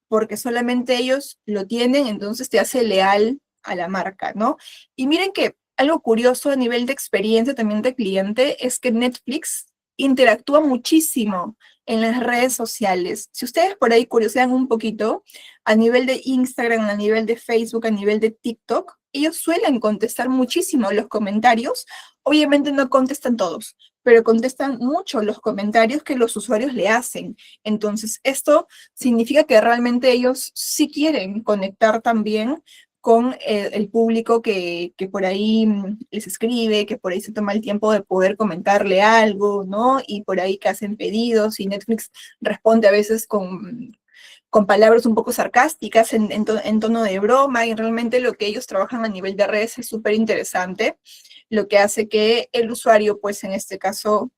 porque solamente ellos lo tienen, entonces te hace leal a la marca, ¿no? Y miren que algo curioso a nivel de experiencia también de cliente es que Netflix interactúa muchísimo en las redes sociales. Si ustedes por ahí curiosean un poquito, a nivel de Instagram, a nivel de Facebook, a nivel de TikTok, ellos suelen contestar muchísimo los comentarios. Obviamente no contestan todos, pero contestan mucho los comentarios que los usuarios le hacen. Entonces, esto significa que realmente ellos sí quieren conectar también con el público que por ahí les escribe, que por ahí se toma el tiempo de poder comentarle algo, ¿no? Y por ahí que hacen pedidos y Netflix responde a veces con palabras un poco sarcásticas en tono de broma, y realmente lo que ellos trabajan a nivel de redes es súper interesante, lo que hace que el usuario, pues en este caso,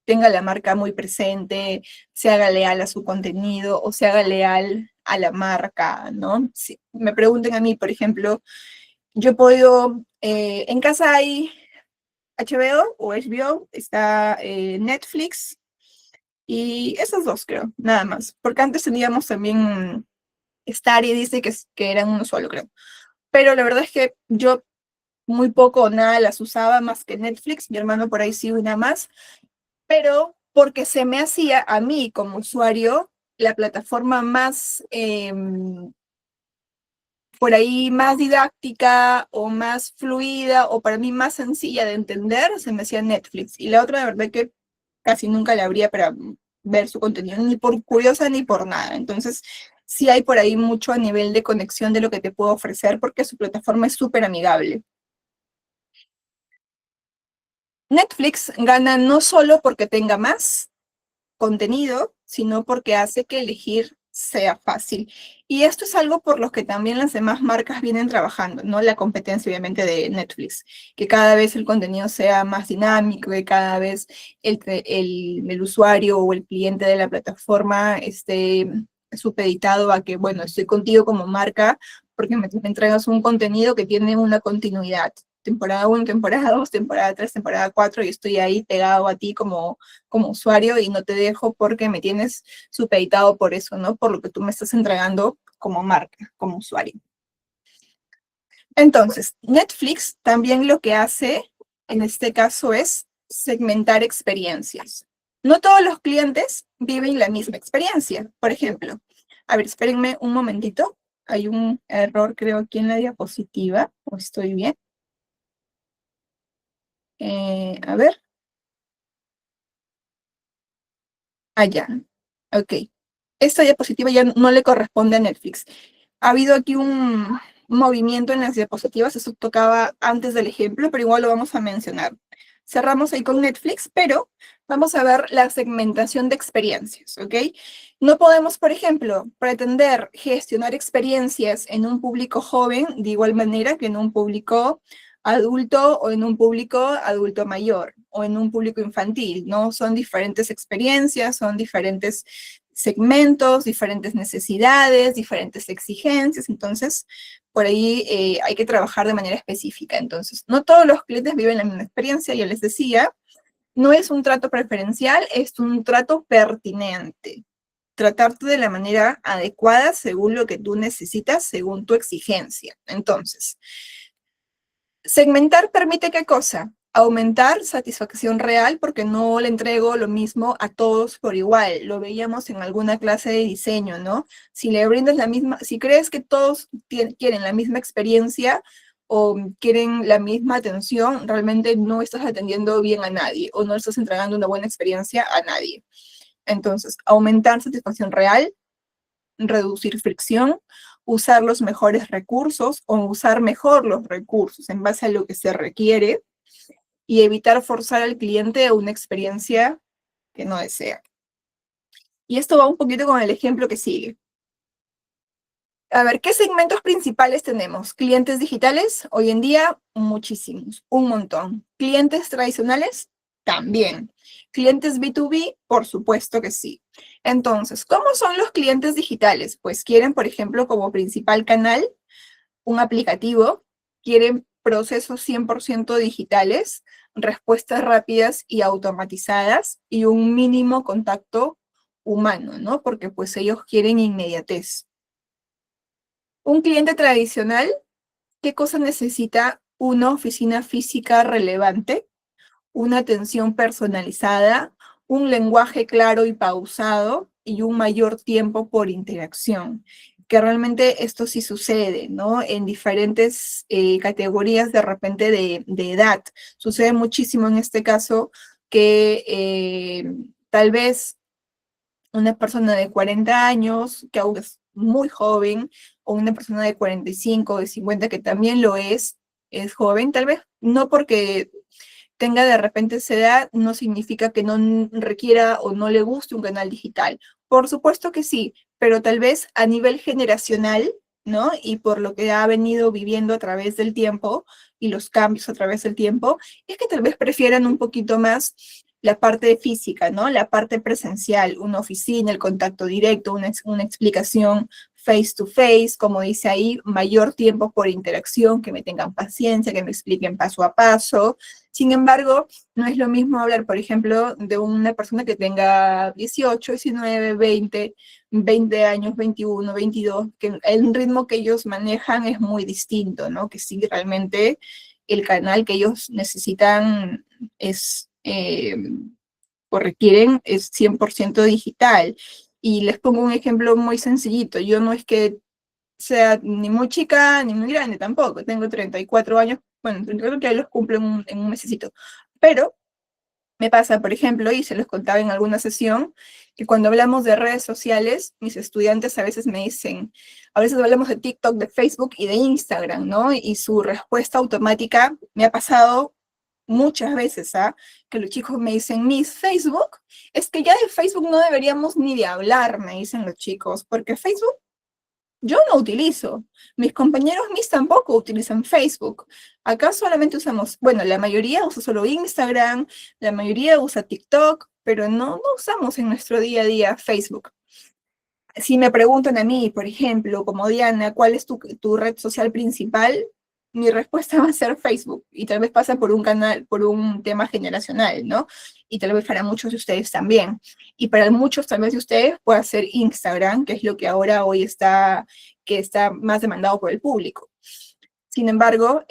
tenga la marca muy presente, se haga leal a su contenido o se haga leal a la marca, ¿no? Si me pregunten a mí, por ejemplo, yo he podido, en casa hay HBO o HBO, está Netflix, y esos dos creo, nada más. Porque antes teníamos también Star y Disney que eran uno solo, creo. Pero la verdad es que yo muy poco o nada las usaba más que Netflix, mi hermano por ahí sí una más, pero porque se me hacía a mí como usuario la plataforma más, por ahí más didáctica o más fluida o para mí más sencilla de entender, se me hacía Netflix. Y la otra, de verdad que casi nunca la abría para ver su contenido, ni por curiosa ni por nada. Entonces, sí hay por ahí mucho a nivel de conexión de lo que te puedo ofrecer porque su plataforma es súper amigable. Netflix gana no solo porque tenga más contenido, sino porque hace que elegir sea fácil. Y esto es algo por lo que también las demás marcas vienen trabajando, ¿no? La competencia, obviamente, de Netflix, que cada vez el contenido sea más dinámico, que cada vez el usuario o el cliente de la plataforma esté supeditado a que, bueno, estoy contigo como marca porque me entregas un contenido que tiene una continuidad. Temporada 1, temporada 2, temporada 3, temporada 4, y estoy ahí pegado a ti como usuario y no te dejo porque me tienes supeditado por eso, ¿no? Por lo que tú me estás entregando como marca, como usuario. Entonces, Netflix también lo que hace en este caso es segmentar experiencias. No todos los clientes viven la misma experiencia. Por ejemplo, a ver, espérenme un momentito. hay un error, creo, aquí en la diapositiva, o estoy bien. A ver. Ya. Ok. Esta diapositiva ya no le corresponde a Netflix. Ha habido aquí un movimiento en las diapositivas, eso tocaba antes del ejemplo, pero igual lo vamos a mencionar. Cerramos ahí con Netflix, pero vamos a ver la segmentación de experiencias, ¿ok? No podemos, por ejemplo, pretender gestionar experiencias en un público joven de igual manera que en un público adulto o en un público adulto mayor o en un público infantil, ¿no? Son diferentes experiencias, son diferentes segmentos, diferentes necesidades, diferentes exigencias, entonces por ahí hay que trabajar de manera específica. Entonces, no todos los clientes viven la misma experiencia, ya les decía, no es un trato preferencial, es un trato pertinente. Tratarte de la manera adecuada según lo que tú necesitas, según tu exigencia. Entonces, segmentar permite ¿qué cosa? Aumentar satisfacción real porque no le entrego lo mismo a todos por igual. Lo veíamos en alguna clase de diseño, ¿no? Si le brindas la misma, si crees que todos quieren la misma experiencia o quieren la misma atención, realmente no estás atendiendo bien a nadie o no estás entregando una buena experiencia a nadie. Entonces, aumentar satisfacción real, reducir fricción, usar los mejores recursos o usar mejor los recursos en base a lo que se requiere y evitar forzar al cliente a una experiencia que no desea. Y esto va un poquito con el ejemplo que sigue. A ver, ¿qué segmentos principales tenemos? Clientes digitales, hoy en día, muchísimos, un montón. Clientes tradicionales, también. Clientes B2B, por supuesto que sí. Entonces, ¿cómo son los clientes digitales? Pues quieren, por ejemplo, como principal canal, un aplicativo, quieren procesos 100% digitales, respuestas rápidas y automatizadas y un mínimo contacto humano, ¿no? Porque pues ellos quieren inmediatez. Un cliente tradicional, ¿qué cosa necesita? Una oficina física relevante, una atención personalizada, un lenguaje claro y pausado y un mayor tiempo por interacción. Que realmente esto sí sucede, ¿no? En diferentes categorías de repente de edad. Sucede muchísimo en este caso que tal vez una persona de 40 años, que aún es muy joven, o una persona de 45 o de 50 que también lo es joven, tal vez no porque tenga de repente esa edad, no significa que no requiera o no le guste un canal digital. Por supuesto que sí, pero tal vez a nivel generacional, ¿no? Y por lo que ha venido viviendo a través del tiempo y los cambios a través del tiempo, es que tal vez prefieran un poquito más la parte física, ¿no? La parte presencial, una oficina, el contacto directo, una explicación face to face, como dice ahí, mayor tiempo por interacción, que me tengan paciencia, que me expliquen paso a paso. Sin embargo, no es lo mismo hablar, por ejemplo, de una persona que tenga 18, 19, 20 años, 21, 22, que el ritmo que ellos manejan es muy distinto, ¿no? Que sí, realmente el canal que ellos necesitan es, o requieren, es 100% digital. Y les pongo un ejemplo muy sencillito. Yo no es que sea ni muy chica ni muy grande tampoco. Tengo 34 años, bueno, creo que los cumplo en un mesecito. Pero me pasa, por ejemplo, y se los contaba en alguna sesión, que cuando hablamos de redes sociales, mis estudiantes a veces me dicen, a veces hablamos de TikTok, de Facebook y de Instagram, ¿no? Y su respuesta automática me ha pasado muchas veces, ¿ah? Que los chicos me dicen, Miss, Facebook, es que ya de Facebook no deberíamos ni de hablar, me dicen los chicos, porque Facebook yo no utilizo. Mis compañeros mis tampoco utilizan Facebook. Acá solamente usamos, bueno, la mayoría usa solo Instagram, la mayoría usa TikTok, pero no usamos en nuestro día a día Facebook. Si me preguntan a mí, por ejemplo, como Diana, ¿cuál es tu red social principal? Mi respuesta va a ser Facebook, y tal vez pasa por un canal, por un tema generacional, ¿no? Y tal vez para muchos de ustedes también. Y para muchos tal vez de ustedes puede ser Instagram, que es lo que ahora hoy que está más demandado por el público. Sin embargo,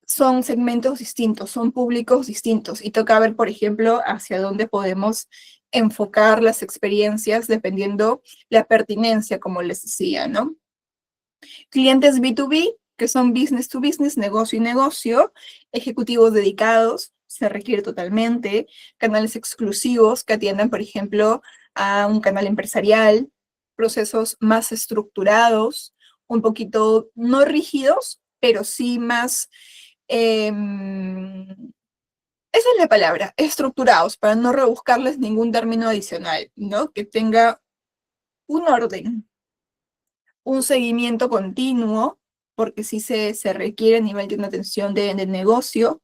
son segmentos distintos, son públicos distintos, y toca ver, por ejemplo, hacia dónde podemos enfocar las experiencias dependiendo la pertinencia, como les decía, ¿no? Clientes B2B, que son business to business, negocio y negocio, ejecutivos dedicados, se requiere totalmente, canales exclusivos que atiendan, por ejemplo, a un canal empresarial, procesos más estructurados, un poquito no rígidos, pero sí más, esa es la palabra, estructurados, para no rebuscarles ningún término adicional, ¿no? Que tenga un orden, un seguimiento continuo, porque sí se requiere a nivel de una atención de negocio.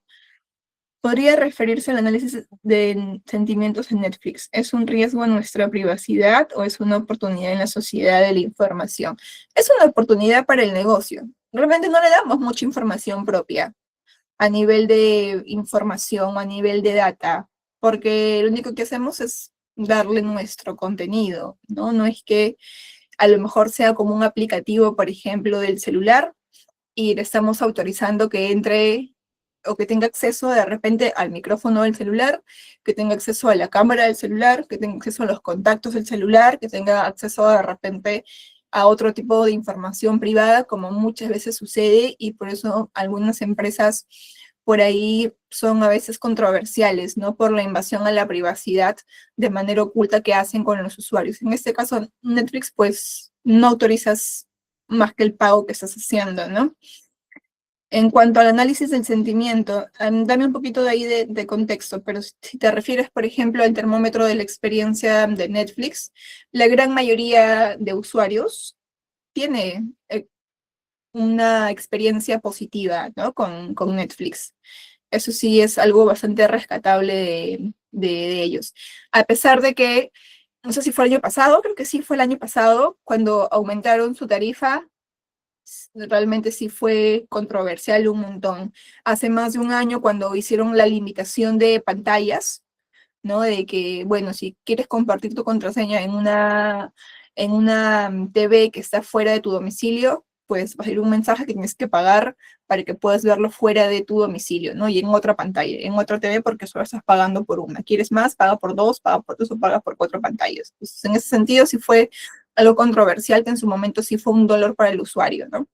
Podría referirse al análisis de sentimientos en Netflix. ¿Es un riesgo a nuestra privacidad o es una oportunidad en la sociedad de la información? Es una oportunidad para el negocio. Realmente no le damos mucha información propia a nivel de información, a nivel de data, porque lo único que hacemos es darle nuestro contenido, ¿no? No es que a lo mejor sea como un aplicativo, por ejemplo, del celular, y le estamos autorizando que entre o que tenga acceso de repente al micrófono del celular, que tenga acceso a la cámara del celular, que tenga acceso a los contactos del celular, que tenga acceso de repente a otro tipo de información privada, como muchas veces sucede, y por eso algunas empresas por ahí son a veces controversiales, ¿no? Por la invasión a la privacidad de manera oculta que hacen con los usuarios. En este caso, Netflix, pues, no autorizas más que el pago que estás haciendo, ¿no? En cuanto al análisis del sentimiento, dame un poquito de ahí de contexto, pero si te refieres, por ejemplo, al termómetro de la experiencia de Netflix, la gran mayoría de usuarios tiene una experiencia positiva, ¿no? Con Netflix. Eso sí es algo bastante rescatable de ellos. A pesar de que, no sé si fue el año pasado, creo que sí fue el año pasado, cuando aumentaron su tarifa, realmente sí fue controversial un montón. Hace más de un año, cuando hicieron la limitación de pantallas, ¿no? De que, bueno, si quieres compartir tu contraseña en una TV que está fuera de tu domicilio, pues va a ir un mensaje que tienes que pagar para que puedas verlo fuera de tu domicilio, ¿no? Y en otra pantalla, en otra TV, porque solo estás pagando por una. ¿Quieres más? Paga por dos, paga por dos o paga por cuatro pantallas. Entonces, en ese sentido, sí fue algo controversial, que en su momento sí fue un dolor para el usuario, ¿no?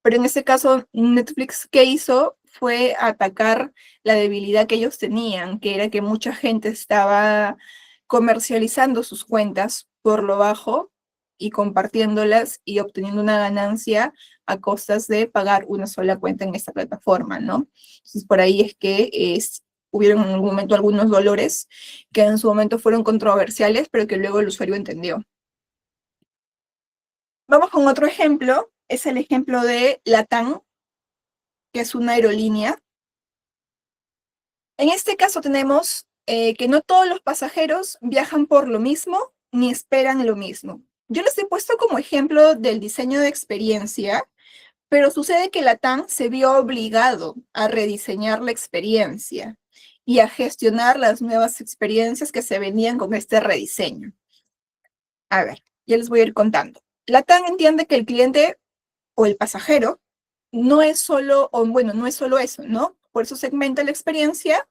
Pero en este caso, Netflix, ¿qué hizo? Fue atacar la debilidad que ellos tenían, que era que mucha gente estaba comercializando sus cuentas por lo bajo y compartiéndolas y obteniendo una ganancia a costas de pagar una sola cuenta en esta plataforma, ¿no? Entonces, por ahí es que hubieron en algún momento algunos dolores que en su momento fueron controversiales, pero que luego el usuario entendió. Vamos con otro ejemplo, es el ejemplo de LATAM, que es una aerolínea. En este caso tenemos que no todos los pasajeros viajan por lo mismo ni esperan lo mismo. Yo les he puesto como ejemplo del diseño de experiencia, pero sucede que LATAM se vio obligado a rediseñar la experiencia y a gestionar las nuevas experiencias que se venían con este rediseño. A ver, ya les voy a ir contando. LATAM entiende que el cliente o el pasajero no es solo, o bueno, no es solo eso, ¿no? Por eso segmenta la experiencia,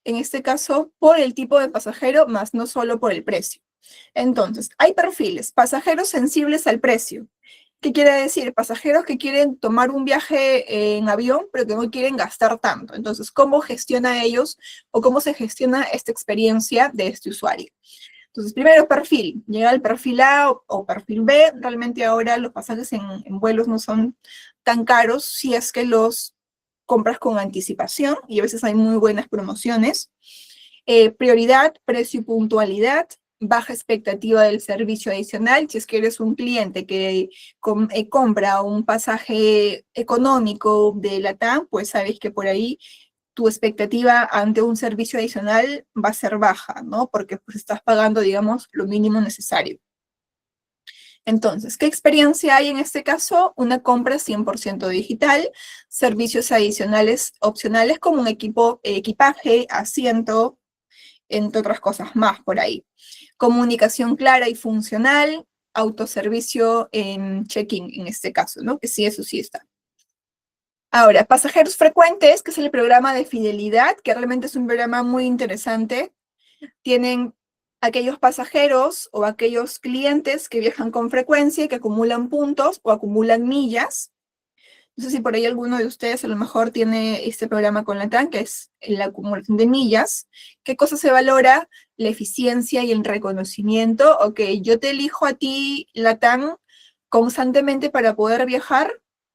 en este caso, por el tipo de pasajero, más no solo por el precio. Entonces, hay perfiles, pasajeros sensibles al precio. ¿Qué quiere decir? Pasajeros que quieren tomar un viaje en avión, pero que no quieren gastar tanto. Entonces, ¿cómo gestiona ellos o cómo se gestiona esta experiencia de este usuario? Entonces, primero perfil, llega el perfil A o perfil B, realmente ahora los pasajes en vuelos no son tan caros si es que los compras con anticipación y a veces hay muy buenas promociones. Prioridad, precio y puntualidad, baja expectativa del servicio adicional. Si es que eres un cliente que compra un pasaje económico de LATAM, pues sabes que por ahí tu expectativa ante un servicio adicional va a ser baja, ¿no? Porque pues estás pagando, digamos, lo mínimo necesario. Entonces, ¿qué experiencia hay en este caso? Una compra 100% digital, servicios adicionales opcionales como un equipaje, asiento, entre otras cosas más por ahí. Comunicación clara y funcional, autoservicio en check-in en este caso, ¿no? Que sí, eso sí está. Ahora, pasajeros frecuentes, que es el programa de fidelidad, que realmente es un programa muy interesante. Tienen aquellos pasajeros o aquellos clientes que viajan con frecuencia y que acumulan puntos o acumulan millas. No sé si por ahí alguno de ustedes a lo mejor tiene este programa con Latam, que es la acumulación de millas. ¿Qué cosa se valora? La eficiencia y el reconocimiento. Ok, yo te elijo a ti, Latam, constantemente para poder viajar,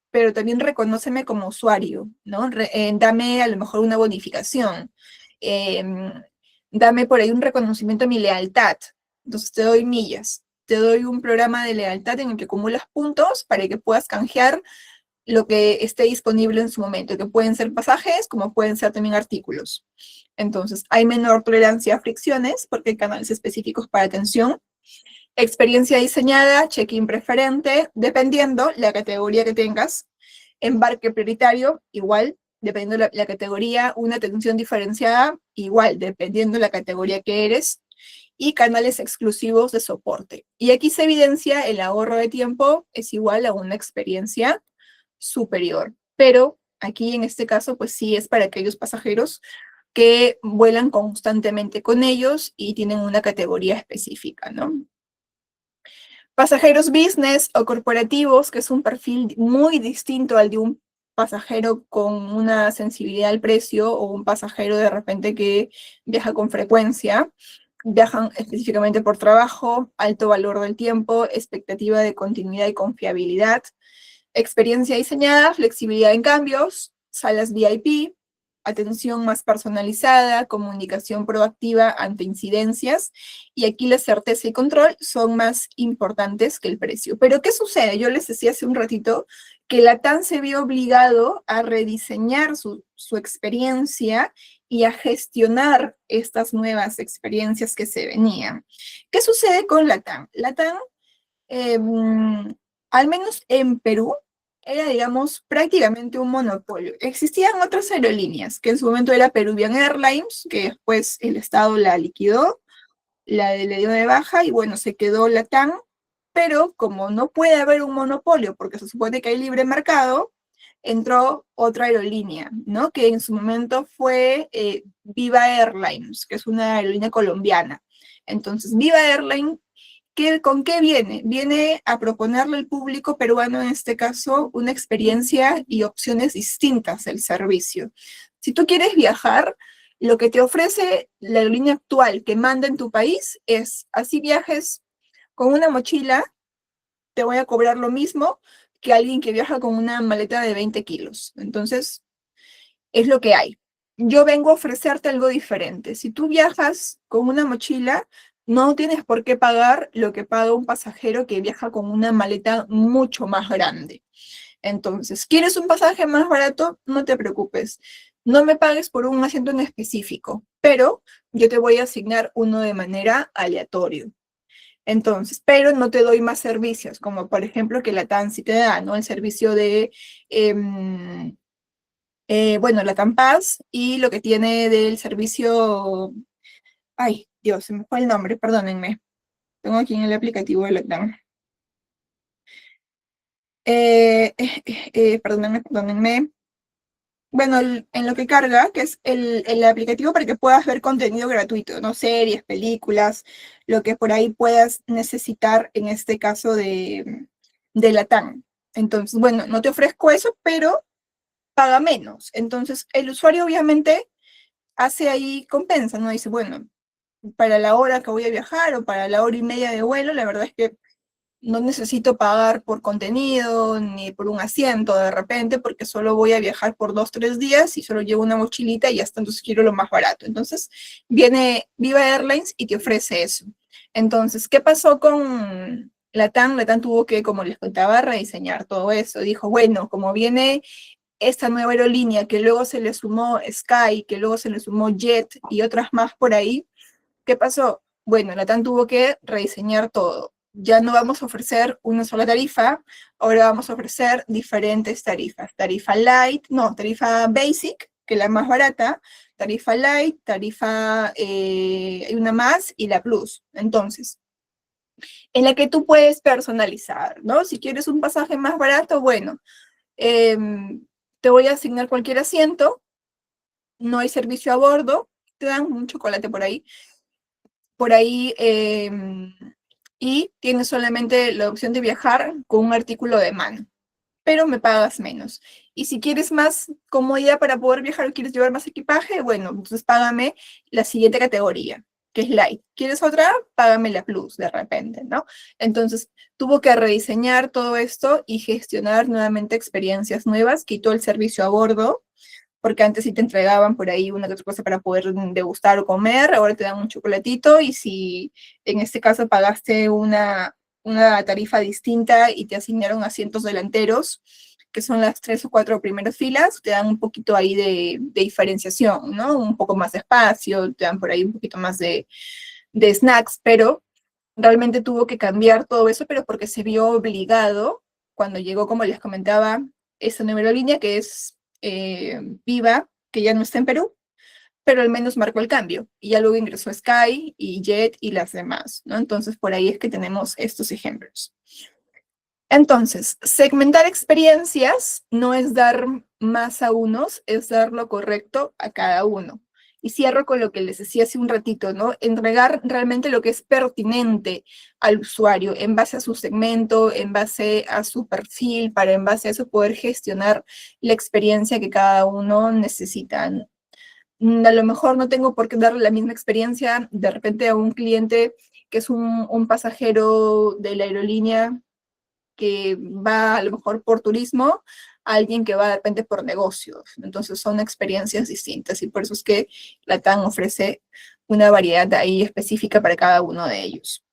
pero también reconóceme como usuario, ¿no? Dame a lo mejor una bonificación. Em, Dame por ahí un reconocimiento a mi lealtad. Entonces te doy millas. Te doy un programa de lealtad en el que acumulas puntos para que puedas canjear lo que esté disponible en su momento, que pueden ser pasajes, como pueden ser también artículos. Entonces, hay menor tolerancia a fricciones, porque hay canales específicos para atención. Experiencia diseñada, check-in preferente, dependiendo la categoría que tengas. Embarque prioritario, igual, dependiendo la categoría. Una atención diferenciada, igual, dependiendo la categoría que eres. Y canales exclusivos de soporte. Y aquí se evidencia el ahorro de tiempo es igual a una experiencia superior. Pero aquí en este caso, pues sí es para aquellos pasajeros que vuelan constantemente con ellos y tienen una categoría específica, ¿no? Pasajeros business o corporativos, que es un perfil muy distinto al de un pasajero con una sensibilidad al precio o un pasajero de repente que viaja con frecuencia. Viajan específicamente por trabajo, alto valor del tiempo, expectativa de continuidad y confiabilidad. Experiencia diseñada, flexibilidad en cambios, salas VIP, atención más personalizada, comunicación proactiva ante incidencias, y aquí la certeza y control son más importantes que el precio. Pero ¿qué sucede? Yo les decía hace un ratito que Latam se vio obligado a rediseñar su experiencia y a gestionar estas nuevas experiencias que se venían. ¿Qué sucede con Latam? Latam al menos en Perú, era, digamos, prácticamente un monopolio. Existían otras aerolíneas, que en su momento era Peruvian Airlines, que después el Estado la liquidó, le dio de baja y bueno, se quedó Latam, pero como no puede haber un monopolio, porque se supone que hay libre mercado, entró otra aerolínea, ¿no? Que en su momento fue Viva Airlines, que es una aerolínea colombiana. Entonces, Viva Airlines, ¿con qué viene? Viene a proponerle al público peruano, en este caso, una experiencia y opciones distintas del servicio. Si tú quieres viajar, lo que te ofrece la aerolínea actual que manda en tu país es, así viajes con una mochila, te voy a cobrar lo mismo que alguien que viaja con una maleta de 20 kilos. Entonces, es lo que hay. Yo vengo a ofrecerte algo diferente. Si tú viajas con una mochila, no tienes por qué pagar lo que paga un pasajero que viaja con una maleta mucho más grande. Entonces, ¿quieres un pasaje más barato? No te preocupes. No me pagues por un asiento en específico, pero yo te voy a asignar uno de manera aleatoria. Entonces, pero no te doy más servicios, como por ejemplo que la sí te da, ¿no? El servicio de bueno, la Paz y lo que tiene del servicio, ay, Dios, se me fue el nombre, perdónenme. Tengo aquí en el aplicativo de Latam. Perdónenme. Bueno, en lo que carga, que es el aplicativo para que puedas ver contenido gratuito, ¿no? Series, películas, lo que por ahí puedas necesitar en este caso de Latam. Entonces, bueno, no te ofrezco eso, pero paga menos. Entonces, el usuario obviamente hace ahí compensa, ¿no? Dice, bueno, para la hora que voy a viajar o para la hora y media de vuelo, la verdad es que no necesito pagar por contenido ni por un asiento de repente, porque solo voy a viajar por 2, 3 días y solo llevo una mochilita y hasta entonces quiero lo más barato. Entonces viene Viva Airlines y te ofrece eso. Entonces, ¿qué pasó con Latam? Latam tuvo que, como les contaba, rediseñar todo eso. Dijo, bueno, como viene esta nueva aerolínea, que luego se le sumó Sky, que luego se le sumó Jet y otras más por ahí, ¿qué pasó? Bueno, Latam tuvo que rediseñar todo. Ya no vamos a ofrecer una sola tarifa, ahora vamos a ofrecer diferentes tarifas. Tarifa light, no, tarifa basic, que es la más barata, tarifa light, tarifa, hay una más, y la plus. Entonces, en la que tú puedes personalizar, ¿no? Si quieres un pasaje más barato, bueno, eh, te voy a asignar cualquier asiento, no hay servicio a bordo, te dan un chocolate por ahí, por ahí, y tienes solamente la opción de viajar con un artículo de mano, pero me pagas menos. Y si quieres más comodidad para poder viajar o quieres llevar más equipaje, bueno, entonces págame la siguiente categoría, que es Light. ¿Quieres otra? Págame la Plus de repente, ¿no? Entonces, tuvo que rediseñar todo esto y gestionar nuevamente experiencias nuevas, quitó el servicio a bordo, porque antes sí te entregaban por ahí una que otra cosa para poder degustar o comer, ahora te dan un chocolatito y si en este caso pagaste una tarifa distinta y te asignaron asientos delanteros, que son las 3 o 4 primeras filas, te dan un poquito ahí de diferenciación, ¿no? Un poco más de espacio, te dan por ahí un poquito más de snacks, pero realmente tuvo que cambiar todo eso, pero porque se vio obligado cuando llegó, como les comentaba, esa nueva aerolínea que es Viva, que ya no está en Perú, pero al menos marcó el cambio. Y ya luego ingresó Sky y Jet y las demás, ¿no? Entonces, por ahí es que tenemos estos ejemplos. Entonces, segmentar experiencias no es dar más a unos, es dar lo correcto a cada uno. Y cierro con lo que les decía hace un ratito, ¿no? Entregar realmente lo que es pertinente al usuario en base a su segmento, en base a su perfil, para en base a eso poder gestionar la experiencia que cada uno necesita. A lo mejor no tengo por qué darle la misma experiencia de repente a un cliente que es un pasajero de la aerolínea que va a lo mejor por turismo, a alguien que va de repente por negocios. Entonces son experiencias distintas y por eso es que LATAM ofrece una variedad ahí específica para cada uno de ellos.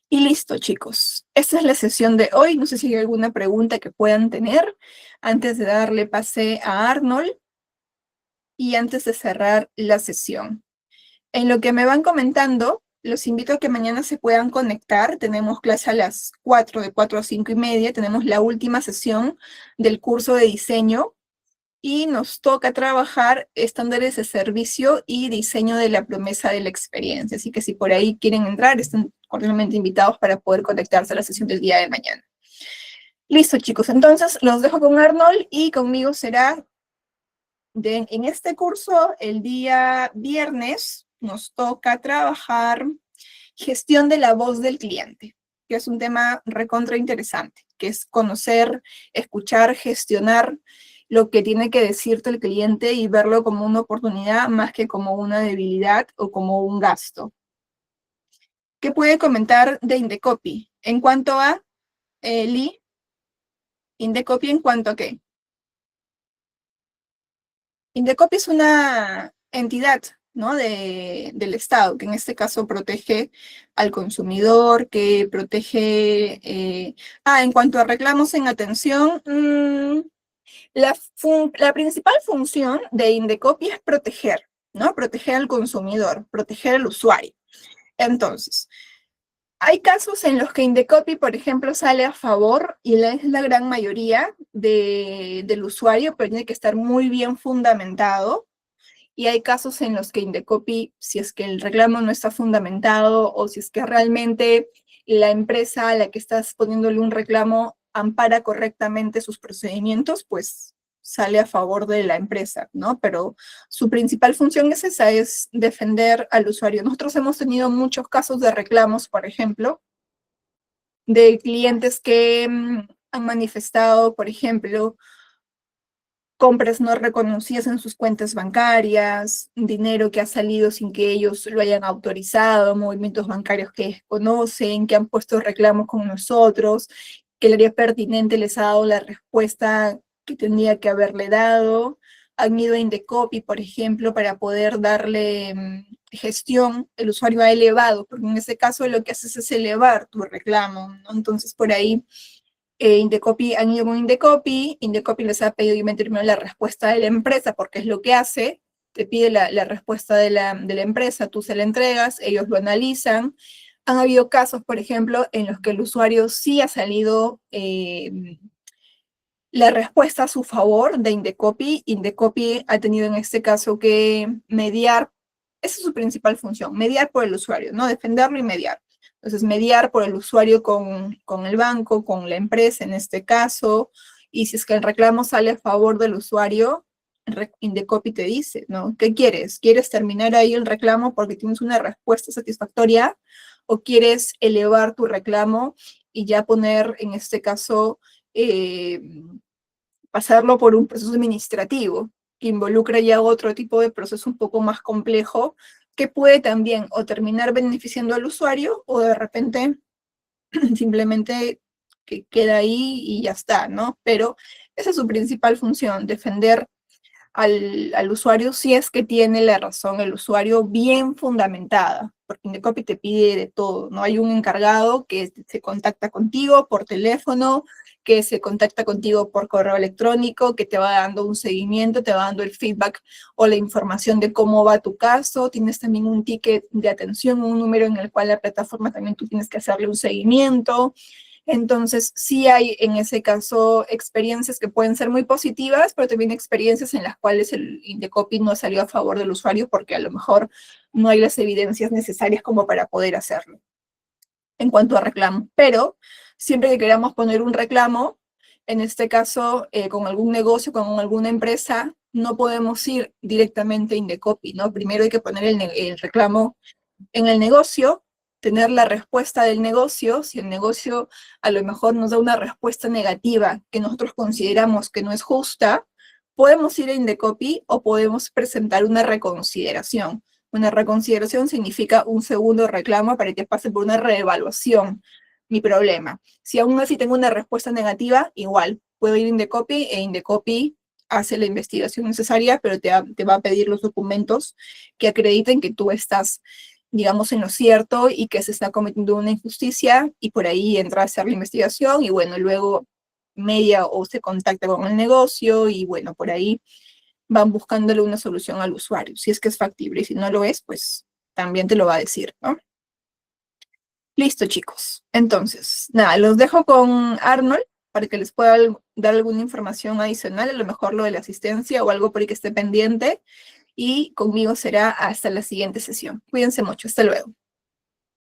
Y listo, chicos. Esta es la sesión de hoy. No sé si hay alguna pregunta que puedan tener antes de darle pase a Arnold y antes de cerrar la sesión. En lo que me van comentando, los invito a que mañana se puedan conectar. Tenemos clase a las 4, de 4 a 5 y media. Tenemos la última sesión del curso de diseño y nos toca trabajar estándares de servicio y diseño de la promesa de la experiencia. Así que si por ahí quieren entrar, están cordialmente invitados para poder conectarse a la sesión del día de mañana. Listo, chicos. Entonces, los dejo con Arnold y conmigo será en este curso, el día viernes, nos toca trabajar gestión de la voz del cliente, que es un tema recontra interesante, que es conocer, escuchar, gestionar lo que tiene que decirte el cliente y verlo como una oportunidad más que como una debilidad o como un gasto. ¿Qué puede comentar de Indecopy? En cuanto a, Lee, Indecopy en cuanto a qué? Indecopy es una entidad, ¿no? del Estado, que en este caso protege al consumidor, que protege... en cuanto a reclamos en atención, la principal función de Indecopy es proteger, ¿no? Proteger al consumidor, proteger al usuario. Entonces, hay casos en los que Indecopy, por ejemplo, sale a favor, y es la gran mayoría del usuario, pero tiene que estar muy bien fundamentado. Y hay casos en los que Indecopy, si es que el reclamo no está fundamentado o si es que realmente la empresa a la que estás poniéndole un reclamo ampara correctamente sus procedimientos, pues sale a favor de la empresa, ¿no? Pero su principal función es esa, es defender al usuario. Nosotros hemos tenido muchos casos de reclamos, por ejemplo, de clientes que han manifestado, por ejemplo, compras no reconocidas en sus cuentas bancarias, dinero que ha salido sin que ellos lo hayan autorizado, movimientos bancarios que desconocen, que han puesto reclamos con nosotros, que el área pertinente les ha dado la respuesta que tendría que haberle dado. Han ido a Indecopy, por ejemplo, para poder darle gestión. El usuario ha elevado, porque en ese caso lo que haces es elevar tu reclamo, ¿no? Entonces, por ahí Indecopy han ido con Indecopy les ha pedido obviamente primero la respuesta de la empresa, porque es lo que hace, te pide la respuesta de la empresa, tú se la entregas, ellos lo analizan. Han habido casos, por ejemplo, en los que el usuario sí ha salido la respuesta a su favor de Indecopy. Indecopy ha tenido en este caso que mediar, esa es su principal función, mediar por el usuario, ¿no? Defenderlo y mediar. Entonces, mediar por el usuario con el banco, con la empresa en este caso, y si es que el reclamo sale a favor del usuario, Indecopy te dice, ¿no? ¿Qué quieres? ¿Quieres terminar ahí el reclamo porque tienes una respuesta satisfactoria? ¿O quieres elevar tu reclamo y ya poner, en este caso, pasarlo por un proceso administrativo que involucra ya otro tipo de proceso un poco más complejo que puede también o terminar beneficiando al usuario o de repente simplemente que queda ahí y ya está, ¿no? Pero esa es su principal función, defender al usuario si es que tiene la razón el usuario bien fundamentada, porque Indecopy te pide de todo, ¿no? Hay un encargado que se contacta contigo por teléfono, que se contacta contigo por correo electrónico, que te va dando un seguimiento, te va dando el feedback o la información de cómo va tu caso, tienes también un ticket de atención, un número en el cual la plataforma también tú tienes que hacerle un seguimiento. Entonces, sí hay en ese caso experiencias que pueden ser muy positivas, pero también experiencias en las cuales el Indecopy no salió a favor del usuario porque a lo mejor no hay las evidencias necesarias como para poder hacerlo en cuanto a reclamo. Pero siempre que queramos poner un reclamo, en este caso con algún negocio, con alguna empresa, no podemos ir directamente a Indecopy, ¿no? Primero hay que poner el reclamo en el negocio, tener la respuesta del negocio, si el negocio a lo mejor nos da una respuesta negativa que nosotros consideramos que no es justa, podemos ir a Indecopy o podemos presentar una reconsideración. Una reconsideración significa un segundo reclamo para que pase por una reevaluación mi problema. Si aún así tengo una respuesta negativa, igual, puedo ir a Indecopy e Indecopy hace la investigación necesaria, pero te va a pedir los documentos que acrediten que tú estás, digamos, en lo cierto y que se está cometiendo una injusticia y por ahí entra a hacer la investigación y bueno, luego media o se contacta con el negocio y bueno, por ahí van buscándole una solución al usuario, si es que es factible y si no lo es, pues también te lo va a decir, ¿no? Listo, chicos. Entonces, nada, los dejo con Arnold para que les pueda dar alguna información adicional, a lo mejor lo de la asistencia o algo por ahí que esté pendiente. Y conmigo será hasta la siguiente sesión. Cuídense mucho. Hasta luego.